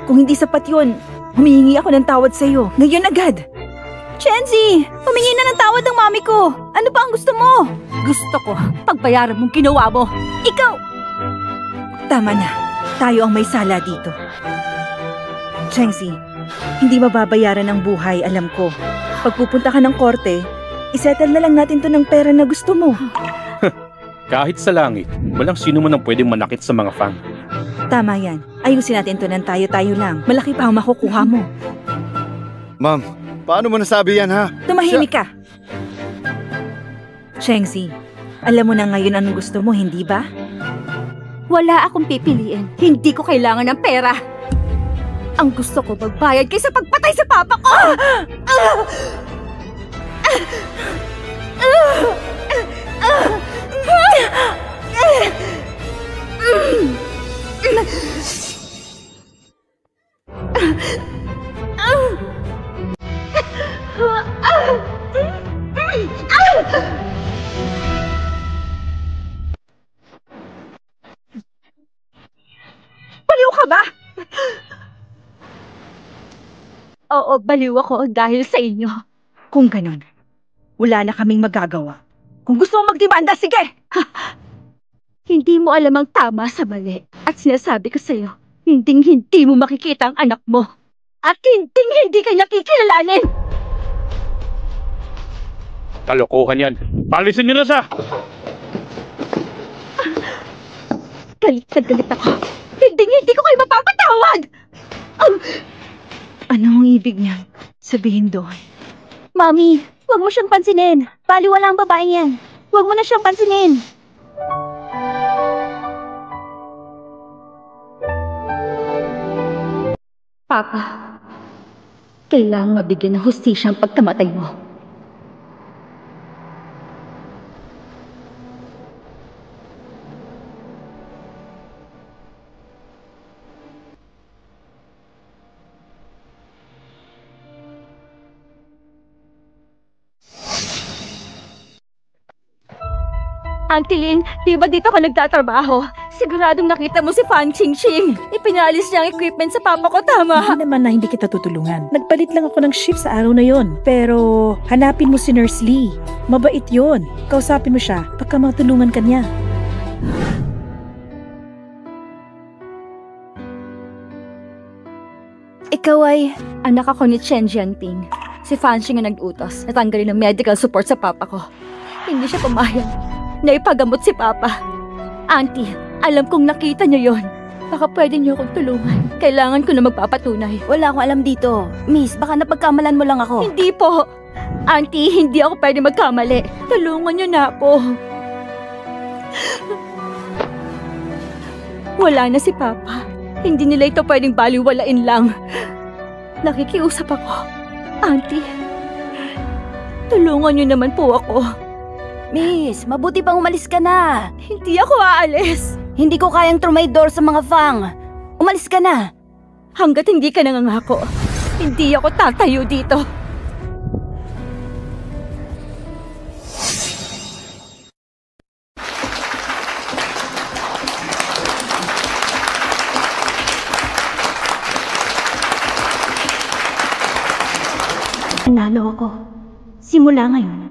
Kung hindi sapat yun, humihingi ako ng tawad sa'yo. Ngayon agad! Chenzi, humingi na ng tawad ng mami ko. Ano ba ang gusto mo? Gusto ko, pagbayaran mong ginawa mo. Ikaw! Tama na. Tayo ang may sala dito. Changxi, hindi mababayaran ang buhay, alam ko. Pag pupunta ka ng korte, isettle na lang natin to ng pera na gusto mo. Kahit sa langit, walang sino man ang pwedeng manakit sa mga Fang. Tama yan. Ayusin natin to ng tayo-tayo lang. Malaki pa ang makukuha mo. Ma'am, paano mo nasabi yan, ha? Tumahimik ka! Changxi, alam mo na ngayon anong gusto mo, hindi ba? Wala akong pipiliin. Hindi ko kailangan ng pera. Ang gusto ko magbayad kaysa pagpatay sa papa ko! Baliw ka ba? Oo, baliw ako dahil sa inyo. Kung ganun, wala na kaming magagawa. Kung gusto mo magdemanda, sige! Hindi mo alam ang tama sa mali. At sinasabi ko sa'yo, hindi mo makikita ang anak mo. At hindi ka nakikilalanin. Kalokohan yan. Palisin niyo na siya! Galit na galit ako. Hindi ko kayo mapapatawad! Anong ibig niya sabihin doon? Mami, huwag mo siyang pansinin. Baliwala ang babaeng yan. Huwag mo na siyang pansinin. Papa, kailangang mabigyan ng hustisya ang pagkamatay mo. Auntie Lin, di ba dito ka nagtatrabaho? Siguradong nakita mo si Fan Qingqing. Ipinalis niya ang equipment sa papa ko, tama? Hindi naman na hindi kita tutulungan. Nagpalit lang ako ng shift sa araw na yon. Pero hanapin mo si Nurse Lee. Mabait yon. Kausapin mo siya pagka matulungan ka niya. Ikaw ay anak ako ni Chen Jianping. Si Fan Xing ang nag-utos. Natanggalin ng medical support sa papa ko. Hindi siya pumayag. Naipagamot si Papa. Auntie, alam kong nakita niyo yon. Baka pwede niyo akong tulungan. Kailangan ko na magpapatunay. Wala akong alam dito. Miss, baka napagkamalan mo lang ako. Hindi po. Auntie, hindi ako pwede magkamali. Tulungan niyo na ako. Wala na si Papa. Hindi nila ito pwedeng baliwalain lang. Nakikiusap ako. Auntie, tulungan niyo naman po ako. Miss, mabuti pang umalis ka na. Hindi ako aalis. Hindi ko kayang trumaydor sa mga Fang. Umalis ka na. Hanggat hindi ka nangangako, hindi ako tatayo dito. Nanalo ako. Simula ngayon,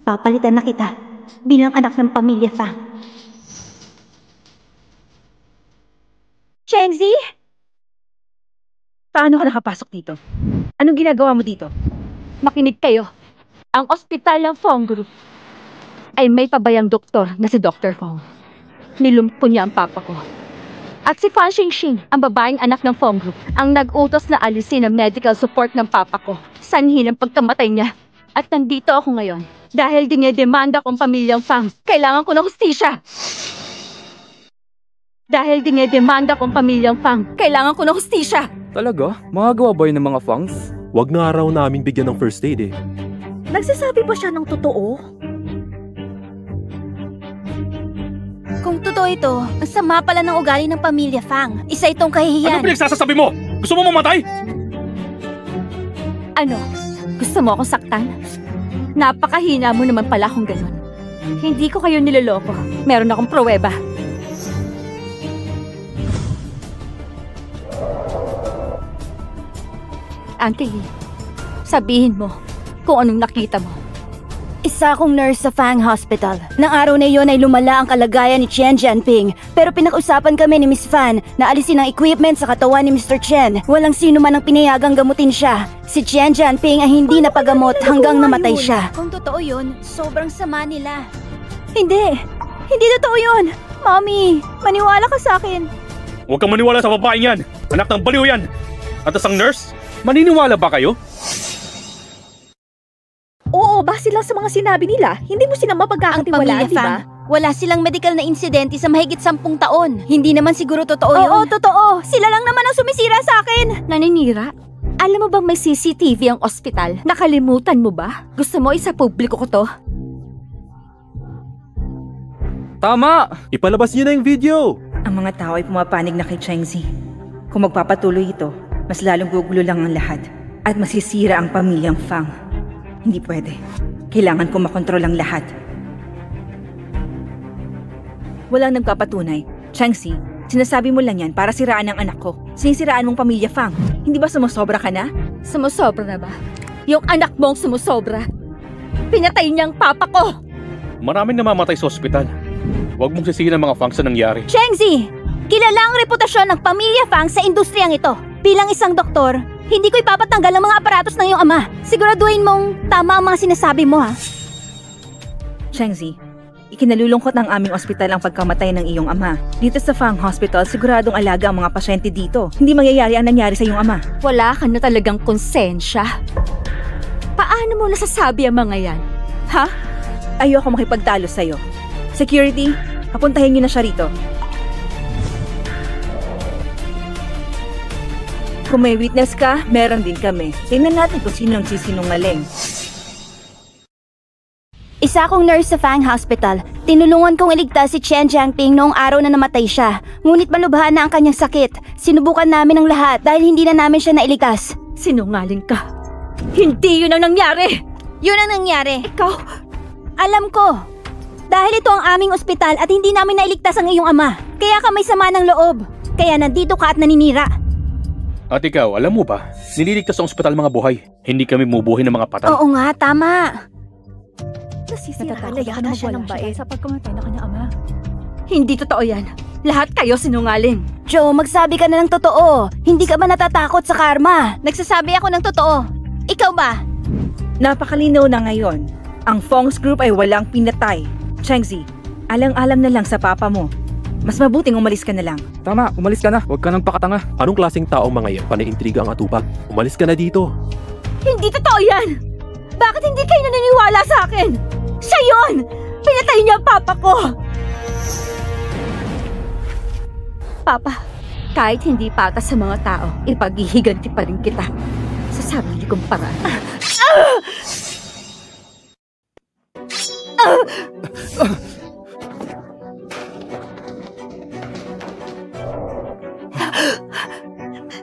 papalitan na kita bilang anak ng pamilya Fang. Chengzi? Paano ka nakapasok dito? Anong ginagawa mo dito? Makinig kayo. Ang ospital ng Fong Group ay may pabayang doktor na si Dr. Fong. Nilumpo niya ang papa ko. At si Fan Qingqing, ang babaeng anak ng Fong Group, ang nag-utos na alisin ang medical support ng papa ko. Sanhi ng pagkamatay niya. At nandito ako ngayon. Dahil dinedemanda kong pamilyang Fang. Kailangan ko ng hustisya. Dahil dinedemanda kong pamilyang Fang. Kailangan ko ng hustisya. Talaga? Magagawa ba yun ng mga Fangs? Wag nga raw namin bigyan ng first aid eh. Nagsasabi ba siya ng totoo? Kung totoo ito, ang sama pala ng ugali ng pamilya Fang. Isa itong kahihiyan. Ano pinagsasabi mo? Gusto mo mamatay? Ano? Gusto mo akong saktan? Napakahina mo naman pala kung ganun. Hindi ko kayo niloloko. Meron akong pruweba. Auntie Lee, sabihin mo kung anong nakita mo. Isa akong nurse sa Fang Hospital. Nang araw na iyon ay lumala ang kalagayan ni Chen Jianping. Pero pinag-usapan kami ni Miss Fan na alisin ang equipment sa katawan ni Mr. Chen. Walang sino man ang pinayagang gamutin siya. Si Chen Jianping ay hindi napagamot hanggang namatay siya. Kung totoo yun, sobrang sama nila. Hindi! Hindi totoo yun! Mommy, maniwala ka sa akin. Huwag kang maniwala sa babaeng yan. Anak ng baliw yan. At isang nurse, maniniwala ba kayo? Oo, base lang sa mga sinabi nila, hindi mo sila mapagkakatiwalaan, di ba? Wala silang medical na insidente sa mahigit 10 taon. Hindi naman siguro totoo yun. Oo, totoo. Sila lang naman ang sumisira sa akin. Naninira? Alam mo bang may CCTV ang ospital? Nakalimutan mo ba? Gusto mo isa publiko ko to? Tama! Ipalabas niyo na yung video! Ang mga tao ay pumapanig na kay Chengzi. Kung magpapatuloy ito, mas lalong gugulo lang ang lahat at masisira ang pamilyang Fang. Hindi pwede. Kailangan ko makontrol ang lahat. Walang nagpapatunay. Chengzi, sinasabi mo lang yan para siraan ang anak ko. Sinisiraan mong pamilya Fang. Hindi ba sumusobra ka na? Sumusobra na ba? Yung anak mong sumusobra. Pinatay niyang papa ko! Maraming namamatay sa ospital. Huwag mong sisihin ang mga Fang sa nangyari. Chengzi! Kilala ang reputasyon ng pamilya Fang sa industriyang ito. Bilang isang doktor, hindi ko ipapatanggal ang mga aparatos ng iyong ama. Siguraduhin mong tama ang mga sinasabi mo, ha? Chengzi, ikinalulungkot ng aming ospital ang pagkamatay ng iyong ama. Dito sa Fang Hospital, siguradong alaga ang mga pasyente dito. Hindi mangyayari ang nangyari sa iyong ama. Wala ka na talagang konsensya. Paano mo nasasabi ang mga yan? Ha? Ayoko makipagtalo sa'yo. Security, papuntahin niyo na siya rito. Kung may witness ka, meron din kami. Tingnan natin kung sino ang sisinungaling. Isa akong nurse sa Fang Hospital. Tinulungan kong iligtas si Chen Jianping noong araw na namatay siya. Ngunit malubhaan na ang kanyang sakit. Sinubukan namin ang lahat dahil hindi na namin siya nailigtas. Sinungaling ka. Hindi yun ang nangyari! Yun ang nangyari. Ikaw? Alam ko. Dahil ito ang aming ospital at hindi namin nailigtas ang iyong ama. Kaya ka may sama ng loob. Kaya nandito ka at naninira. At ikaw, alam mo ba, nililigtas sa ospital mga buhay. Hindi kami mubuhin ng mga patay. Oo nga, tama. Nasisiraan na siya ng bait sa pagkamatay na kanyang ama. Hindi totoo yan. Lahat kayo sinungaling. Joe, magsabi ka na ng totoo. Hindi ka ba natatakot sa karma? Nagsasabi ako ng totoo. Ikaw ba? Napakalinaw na ngayon. Ang Fong's Group ay walang pinatay. Chengzi, alang-alang na lang sa papa mo. Mas mabuting umalis ka na lang. Tama, umalis ka na. Huwag ka nang pakatanga. Anong klaseng taong mga yan? Panaintriga ang atupag. Umalis ka na dito. Hindi totoo yan! Bakit hindi kayo naniniwala sa akin? Siya yun! Pinatay niya ang papa ko! Papa, kahit hindi patas sa mga tao, ipaghihiganti pa rin kita sa sarili kong paraan.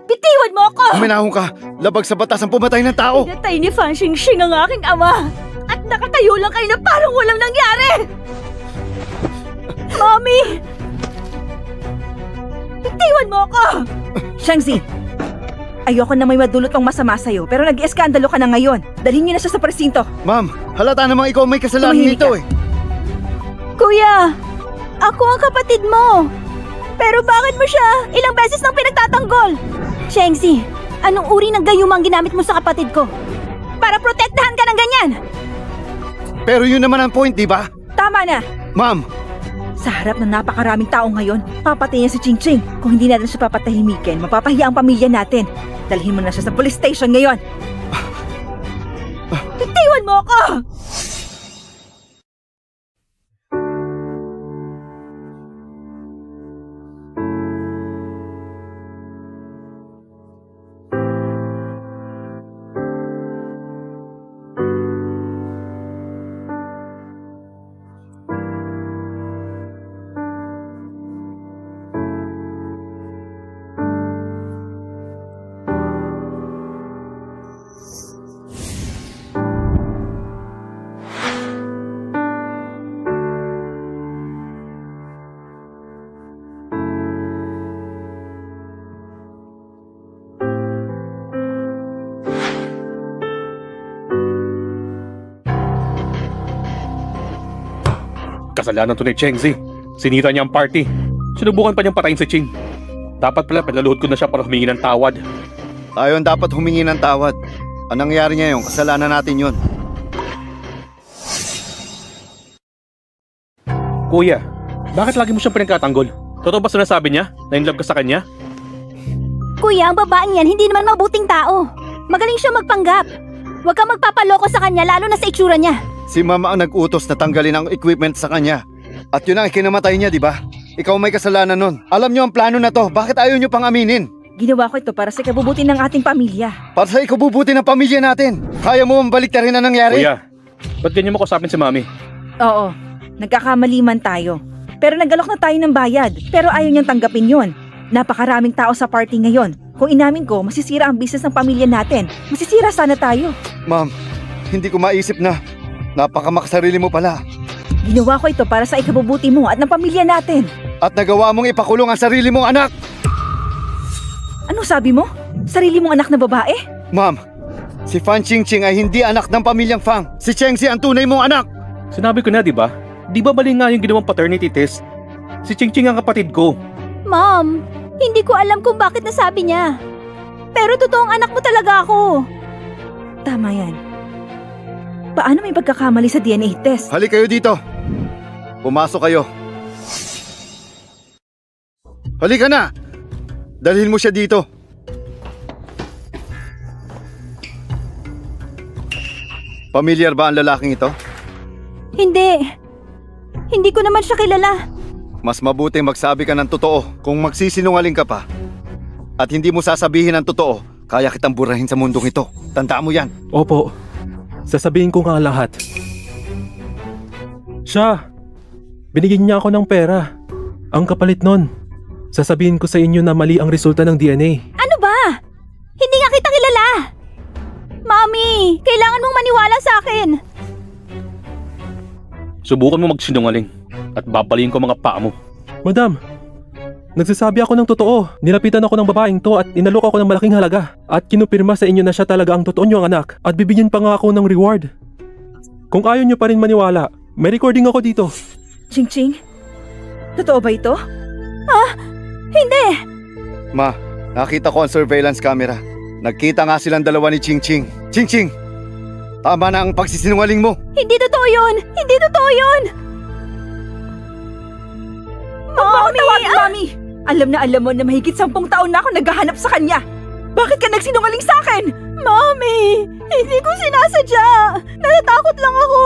Bitiwan mo ako! Huminahon ka! Labag sa batas ang pumatay ng tao! Pinatay ni Fan Xingxing ang aking ama! At nakatayo lang kayo na parang walang nangyari! Mommy! Bitiwan mo ako! Chengzi, ayoko na may madulot pang masama sa'yo pero nag-ieskandalo ka na ngayon. Dalhin niyo na siya sa presinto. Ma'am, halata namang ikaw may kasalanan Tumahimik nito ka. Kuya, ako ang kapatid mo. Pero bakit mo siya ilang beses nang pinagtatanggol? Chengzi, anong uri ng gayumang ginamit mo sa kapatid ko? Para protektahan ka ng ganyan! Pero yun naman ang point, di ba? Tama na! Ma'am! Sa harap ng napakaraming tao ngayon, papatayin si Chingching. Kung hindi natin siya papatahimikin, mapapahiya ang pamilya natin. Dalhin mo na siya sa police station ngayon. Bitiwan mo ako! Kasalanan to ni Chengzi. Sinira niya ang party. Sinubukan pa niyang patayin si Ching. Dapat pala pinaluhod ko na siya para humingi ng tawad. Tayo ang dapat humingi ng tawad. Anong nangyari ngayon? Kasalanan natin yun. Kuya, bakit lagi mo siyang pinagkatanggol? Totoo ba sinasabi niya na in love ka sa kanya? Kuya, ang babaeng yan hindi naman mabuting tao. Magaling siya magpanggap. Huwag kang magpapaloko sa kanya, lalo na sa itsura niya. Si Mama ang nag-utos na tanggalin ang equipment sa kanya. At yun ang ikinamatay niya, di ba? Ikaw may kasalanan nun. Alam niyo ang plano na to. Bakit ayaw niyo pang aminin? Ginawa ko ito para sa ikabubuti ng ating pamilya. Para sa ikabubuti ng pamilya natin. Kaya mo mabalik na rin ang nangyari? Kuya, ba't ganyan mo kausapin si Mami? Oo, nagkakamali man tayo. Pero nagalok na tayo ng bayad. Pero ayaw niyang tanggapin yon. Napakaraming tao sa party ngayon. Kung inamin ko, masisira ang business ng pamilya natin. Masisira sana tayo. Ma'am, hindi ko maisip na napakamakasarili mo pala. Ginawa ko ito para sa ikabubuti mo at ng pamilya natin. At nagawa mong ipakulong ang sarili mong anak. Ano sabi mo? Sarili mong anak na babae? Ma'am, si Fan Qingqing ay hindi anak ng pamilyang Fang. Si Chengzi ang tunay mong anak. Sinabi ko na, di ba? Di ba mali nga yung ginawang paternity test? Si Chingqing ang kapatid ko. Mom, hindi ko alam kung bakit nasabi niya. Pero totoong anak mo talaga ako. Tama yan. Paano may pagkakamali sa DNA test? Halik kayo dito. Pumasok kayo. Halika na! Dalhin mo siya dito. Pamilyar ba ang lalaking ito? Hindi. Hindi ko naman siya kilala. Mas mabuting magsabi ka ng totoo kung magsisinungaling ka pa. At hindi mo sasabihin ang totoo, kaya kitang burahin sa mundong ito. Tandaan mo yan. Opo. Sasabihin ko nga lahat. Siya! Binigyan niya ako ng pera. Ang kapalit nun. Sasabihin ko sa inyo na mali ang resulta ng DNA. Ano ba? Hindi nga kita kilala. Mami, kailangan mong maniwala sa akin. Subukan mo magsinungaling at babaliin ko mga paa mo. Madam, nagsasabi ako ng totoo. Nilapitan ako ng babaeng to at inalok ako ng malaking halaga. At kinupirma sa inyo na siya talaga ang totoo niyong anak. At bibigyan pa nga ako ng reward. Kung ayaw niyo pa rin maniwala, may recording ako dito. Ching-Ching, totoo ba ito? Hindi. Ma, nakita ko ang surveillance camera. Nagkita nga silang dalawa ni Chingqing. Chingqing, tama na ang pagsisinungaling mo. Hindi totoo yun. Hindi totoo yun. Mami! Mami! Alam na alam mo na mahigit 10 taon na ako naghahanap sa kanya. Bakit ka nagsinungaling sa akin? Mami! Hindi ko sinasadya. Natatakot lang ako.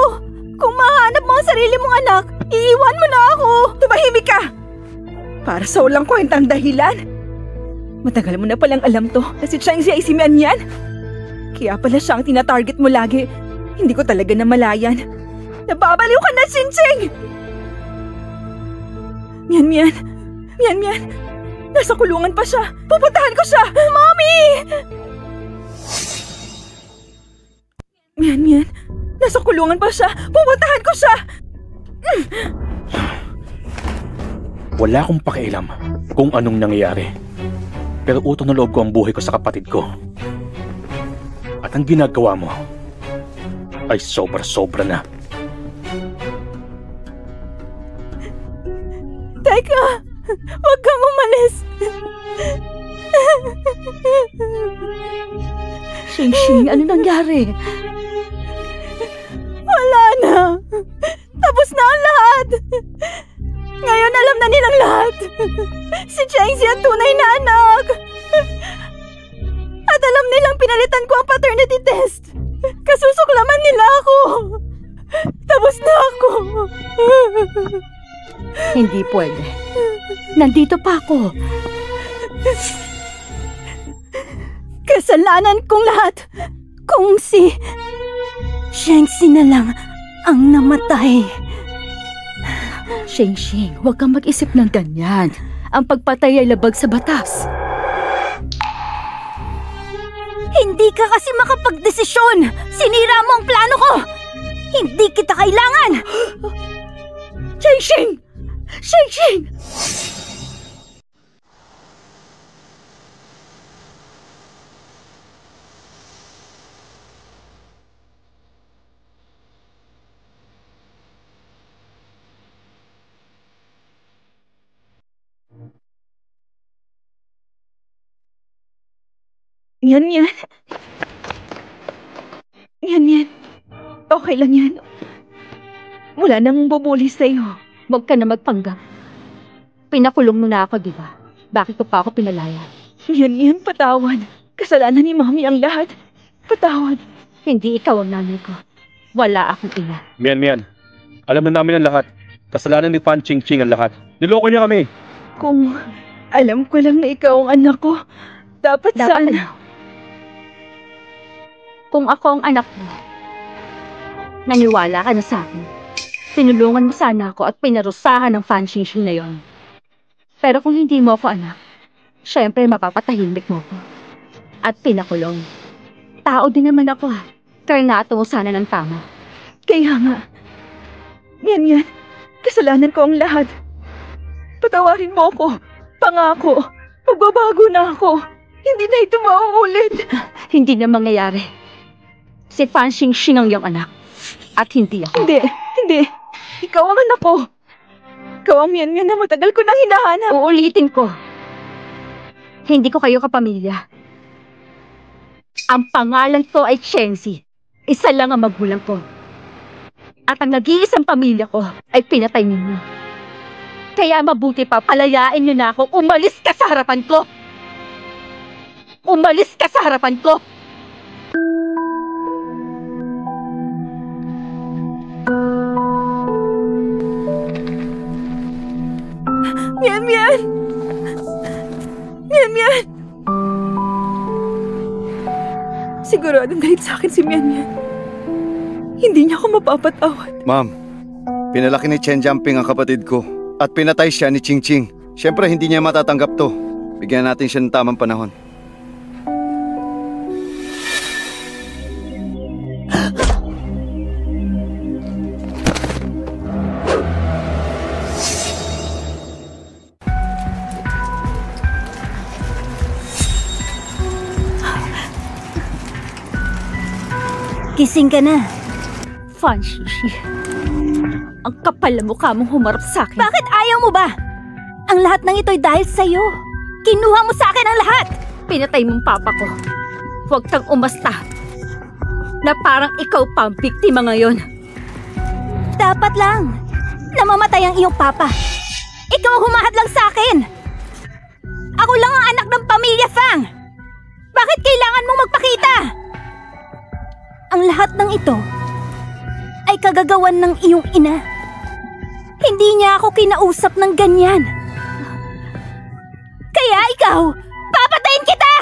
Kung mahanap mo ang sarili mong anak, iiwan mo na ako. Tumahimik ka! Para sa walang kwentang dahilan. Matagal mo na palang alam to na si Chengzi ay si Mian Mian. Kaya pala siya ang tinatarget mo lagi. Hindi ko talaga namalayan. Nababaliw ka na, Ching-Ching! Mian Mian! Mian Mian! Nasa kulungan pa siya! Pupuntahan ko siya! Mommy! Mian Mian! Nasa kulungan pa siya! Pupuntahan ko siya! Wala akong pakialam kung anong nangyayari. Pero utang na loob ko ang buhay ko sa kapatid ko. At ang ginagawa mo ay sobra-sobra na. Teka! Huwag kang umalis! Xing-Xing, ano nangyari? Wala na! Tapos na ang lahat! Ngayon alam na nilang lahat! Si Chengzi ang tunay na anak! At alam nilang pinalitan ko ang paternity test! Kasusuklaman nila ako! Tapos na ako! Hindi pwede. Nandito pa ako. Kasalanan kong lahat! Kung si Chengzi na lang ang namatay. Xing-Xing, huwag kang mag-isip ng ganyan. Ang pagpatay ay labag sa batas. Hindi ka kasi makapagdesisyon! Sinira mo ang plano ko! Hindi kita kailangan! Xing-Xing! Xing-Xing! Yan. Yan. Okay lang yan. Wala nang bubuli sa'yo. Huwag ka na magpanggap. Pinakulong mo na ako, di ba? Bakit ko pa ako pinalaya? Yan, patawad. Kasalanan ni Mami ang lahat. Patawad. Hindi ikaw ang nanay ko. Wala akong ina. Mian. Alam na namin ang lahat. Kasalanan ni Fan Ching Ching ang lahat. Niloko niya kami. Kung alam ko lang na ikaw ang anak ko, dapat sana. Kung ako ang anak mo, naniwala ka na sa akin. Tinulungan mo sana ako at pinarusahan ng Fan Ching Ching na yon. Pero kung hindi mo ako anak, syempre mapapatahimik mo ko. At pinakulong. Tao din naman ako ha. Karnato mo sana ng tama. Kaya nga. Yan. Kasalanan ko ang lahat. Patawarin mo ako. Pangako. Magbabago na ako. Hindi na ito mauulit. Hindi na mangyayari. Si Fan Ching Ching ang iyong anak. At hindi ako. Hindi. Ikaw ang anak ko. Ikaw ang Mian na matagal ko nang hinahanap. Uulitin ko. Hindi ko kayo kapamilya. Ang pangalan ko ay Chenzi. Isa lang ang magulang ko. At ang nag-iisang pamilya ko ay pinatay ninyo. Kaya mabuti pa palayain niyo na ako. Umalis ka sa harapan ko! Umalis ka sa harapan ko! Mian! Siguradong galit sa akin si Mian. Hindi niya ako mapapatawad. Ma'am, pinalaki ni Chen Jianping ang kapatid ko at pinatay siya ni Ching Ching. Siyempre, hindi niya matatanggap to. Bigyan natin siya ng tamang panahon. Gising ka na. Fan Ching Ching, ang kapal na mukha mong humarap sa akin. Bakit ayaw mo ba? Ang lahat ng ito'y dahil sa'yo. Kinuha mo sa akin ang lahat. Pinatay mong papa ko. Huwag kang umasta. Na parang ikaw pa ang biktima ngayon. Dapat lang. Namamatay ang iyong papa. Ikaw ang humahadlang sa akin. Ako lang ang anak ng pamilya Fang. Bakit kailangan mong magpakita? Ang lahat ng ito ay kagagawan ng iyong ina. Hindi niya ako kinausap ng ganyan. Kaya ikaw, papatayin kita!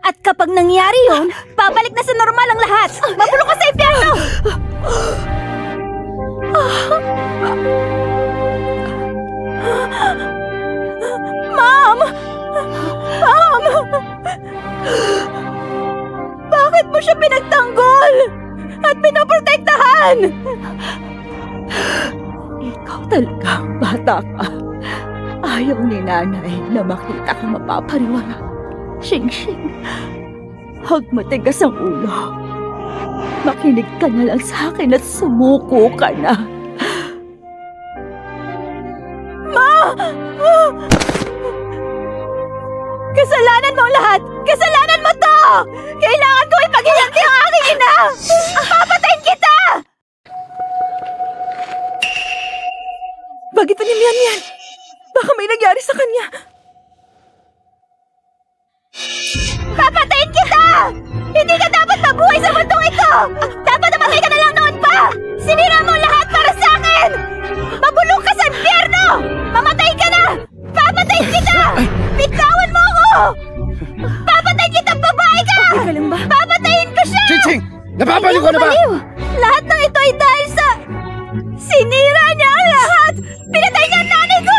At kapag nangyari yun, babalik na sa normal ang lahat. Mabulok ka sa impyerno! Mom! Bakit mo siya pinagtanggol? At pinoprotektahan? Ikaw talagang bata ka. Ayaw ni nanay na makita kang mapapariwara. Ching Ching, huwag matigas ang ulo. Makinig ka na lang sa akin at sumuko ka na. Ma! Kasalanan mo lahat! Kasalanan mo to! Kailangan ko ipaghiganti ang aking ina! Papatayin kita! Bakit pa ni Mian? Baka may nangyari sa kanya. Papatayin kita! Hindi ka dapat mabuhay sa mundong ito! Dapat namatay ka na lang noon pa! Sinira mo lahat para sa akin! Mabulok ka sa impyerno! Mamatay ka na! Papatayin kita! Bitawan mo ako! Papatayin kita, babae ka! Okay ka lang ba? Papatayin ko siya! Ching Ching! Napapaliw ka na ba? Lahat ng ito ay dahil sa... Sinira niya ang lahat! Pinatay niya ang nanay ko!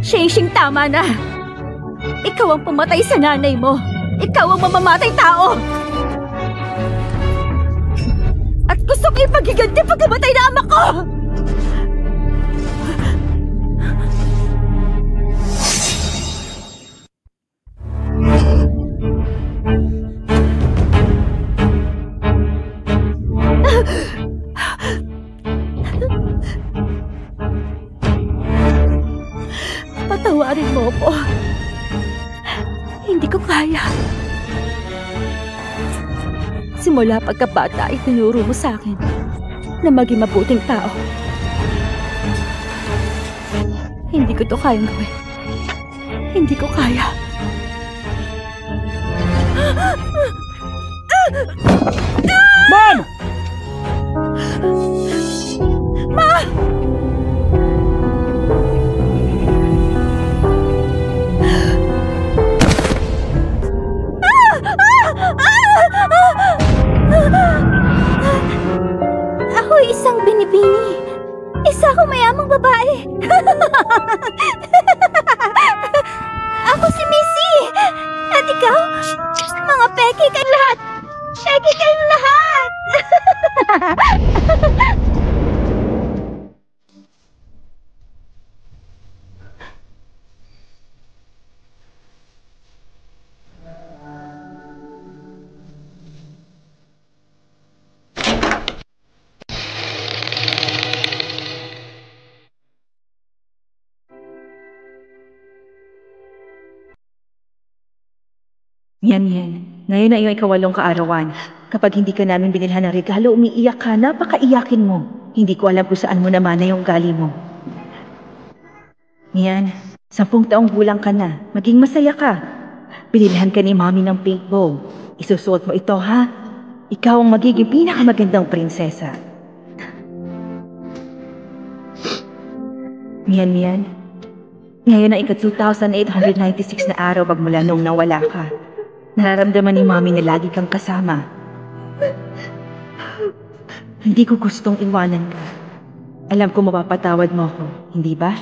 Ching Ching, tama na. Ikaw ang pumatay sa nanay mo. Ikaw ang mamamatay tao. At gusto ko ipaghiganti pagkamatay na ama ko! Patawarin mo ko. Mula pagkabata ay tinuro mo sa akin na maging mabuting tao. Hindi ko to kayang gawin. Hindi ko kaya. Ma'am! Ma! Ako isang binibini. Isa akong mayamang babae. Ako si Missy. At ikaw, mga peke kayo lahat. Peke kayong lahat. Yan. Ngayon na iyong ikawalong kaarawan. Kapag hindi ka namin binilhan ng regalo, umiiyak ka, napakaiyakin mo. Hindi ko alam kung saan mo naman na yung gali mo. Yan, 10 taong gulang ka na. Maging masaya ka. Binilhan ka ni Mommy ng pink bow. Isusuot mo ito, ha? Ikaw ang magiging pinakamagandang prinsesa. Mian. Ngayon ang ika-2896 na araw magmula nung nawala ka. Nararamdaman ni Mommy na lagi kang kasama. Hindi ko gustong iwanan ka. Alam ko mapapatawad mo ako, hindi ba?